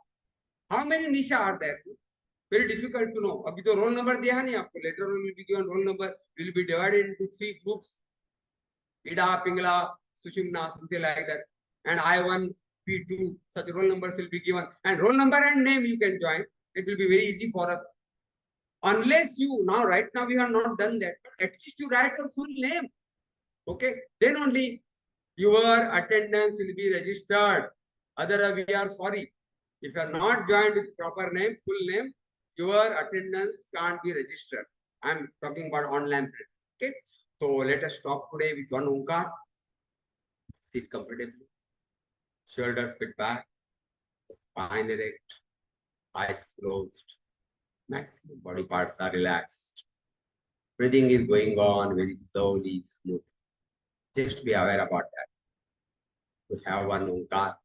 How many Nisha are there? Very difficult to know. Abhi to roll number diya nahi aapko. Later on will be given roll number. Will be divided into 3 groups. Ida, Pingla, Sushumna, something like that. And I1, P2, such roll numbers will be given. And roll number and name you can join. It will be very easy for us. Unless you, right now we have not done that. But at least you write your full name. Okay. Then only your attendance will be registered. Otherwise, we are sorry. If you are not joined with proper name, full name, your attendance can't be registered. I'm talking about online. Okay. So let us stop today with one Omkar. Sit comfortably. Shoulders put back. Spine erect. Eyes closed. Maximum body parts are relaxed. Breathing is going on very slowly, smooth. Just be aware about that. To have one Omkar,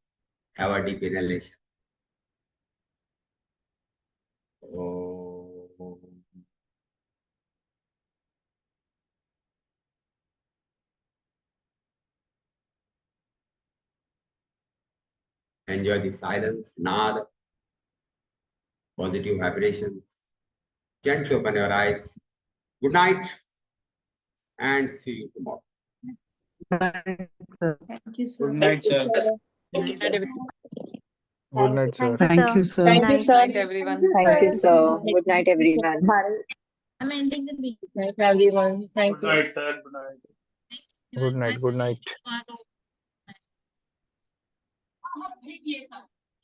have a deep inhalation. Enjoy the silence, nada, positive vibrations. Gently open your eyes. Good night, and see you tomorrow. Thank you, sir. Good night, sir. Good night, sir. Thank you, sir. Thank you, Good sir. night, everyone. Thank you, sir. Good night, everyone. I'm ending the meeting. Good night, everyone. Thank Good you. night, sir. Good night. Good night.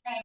Bye.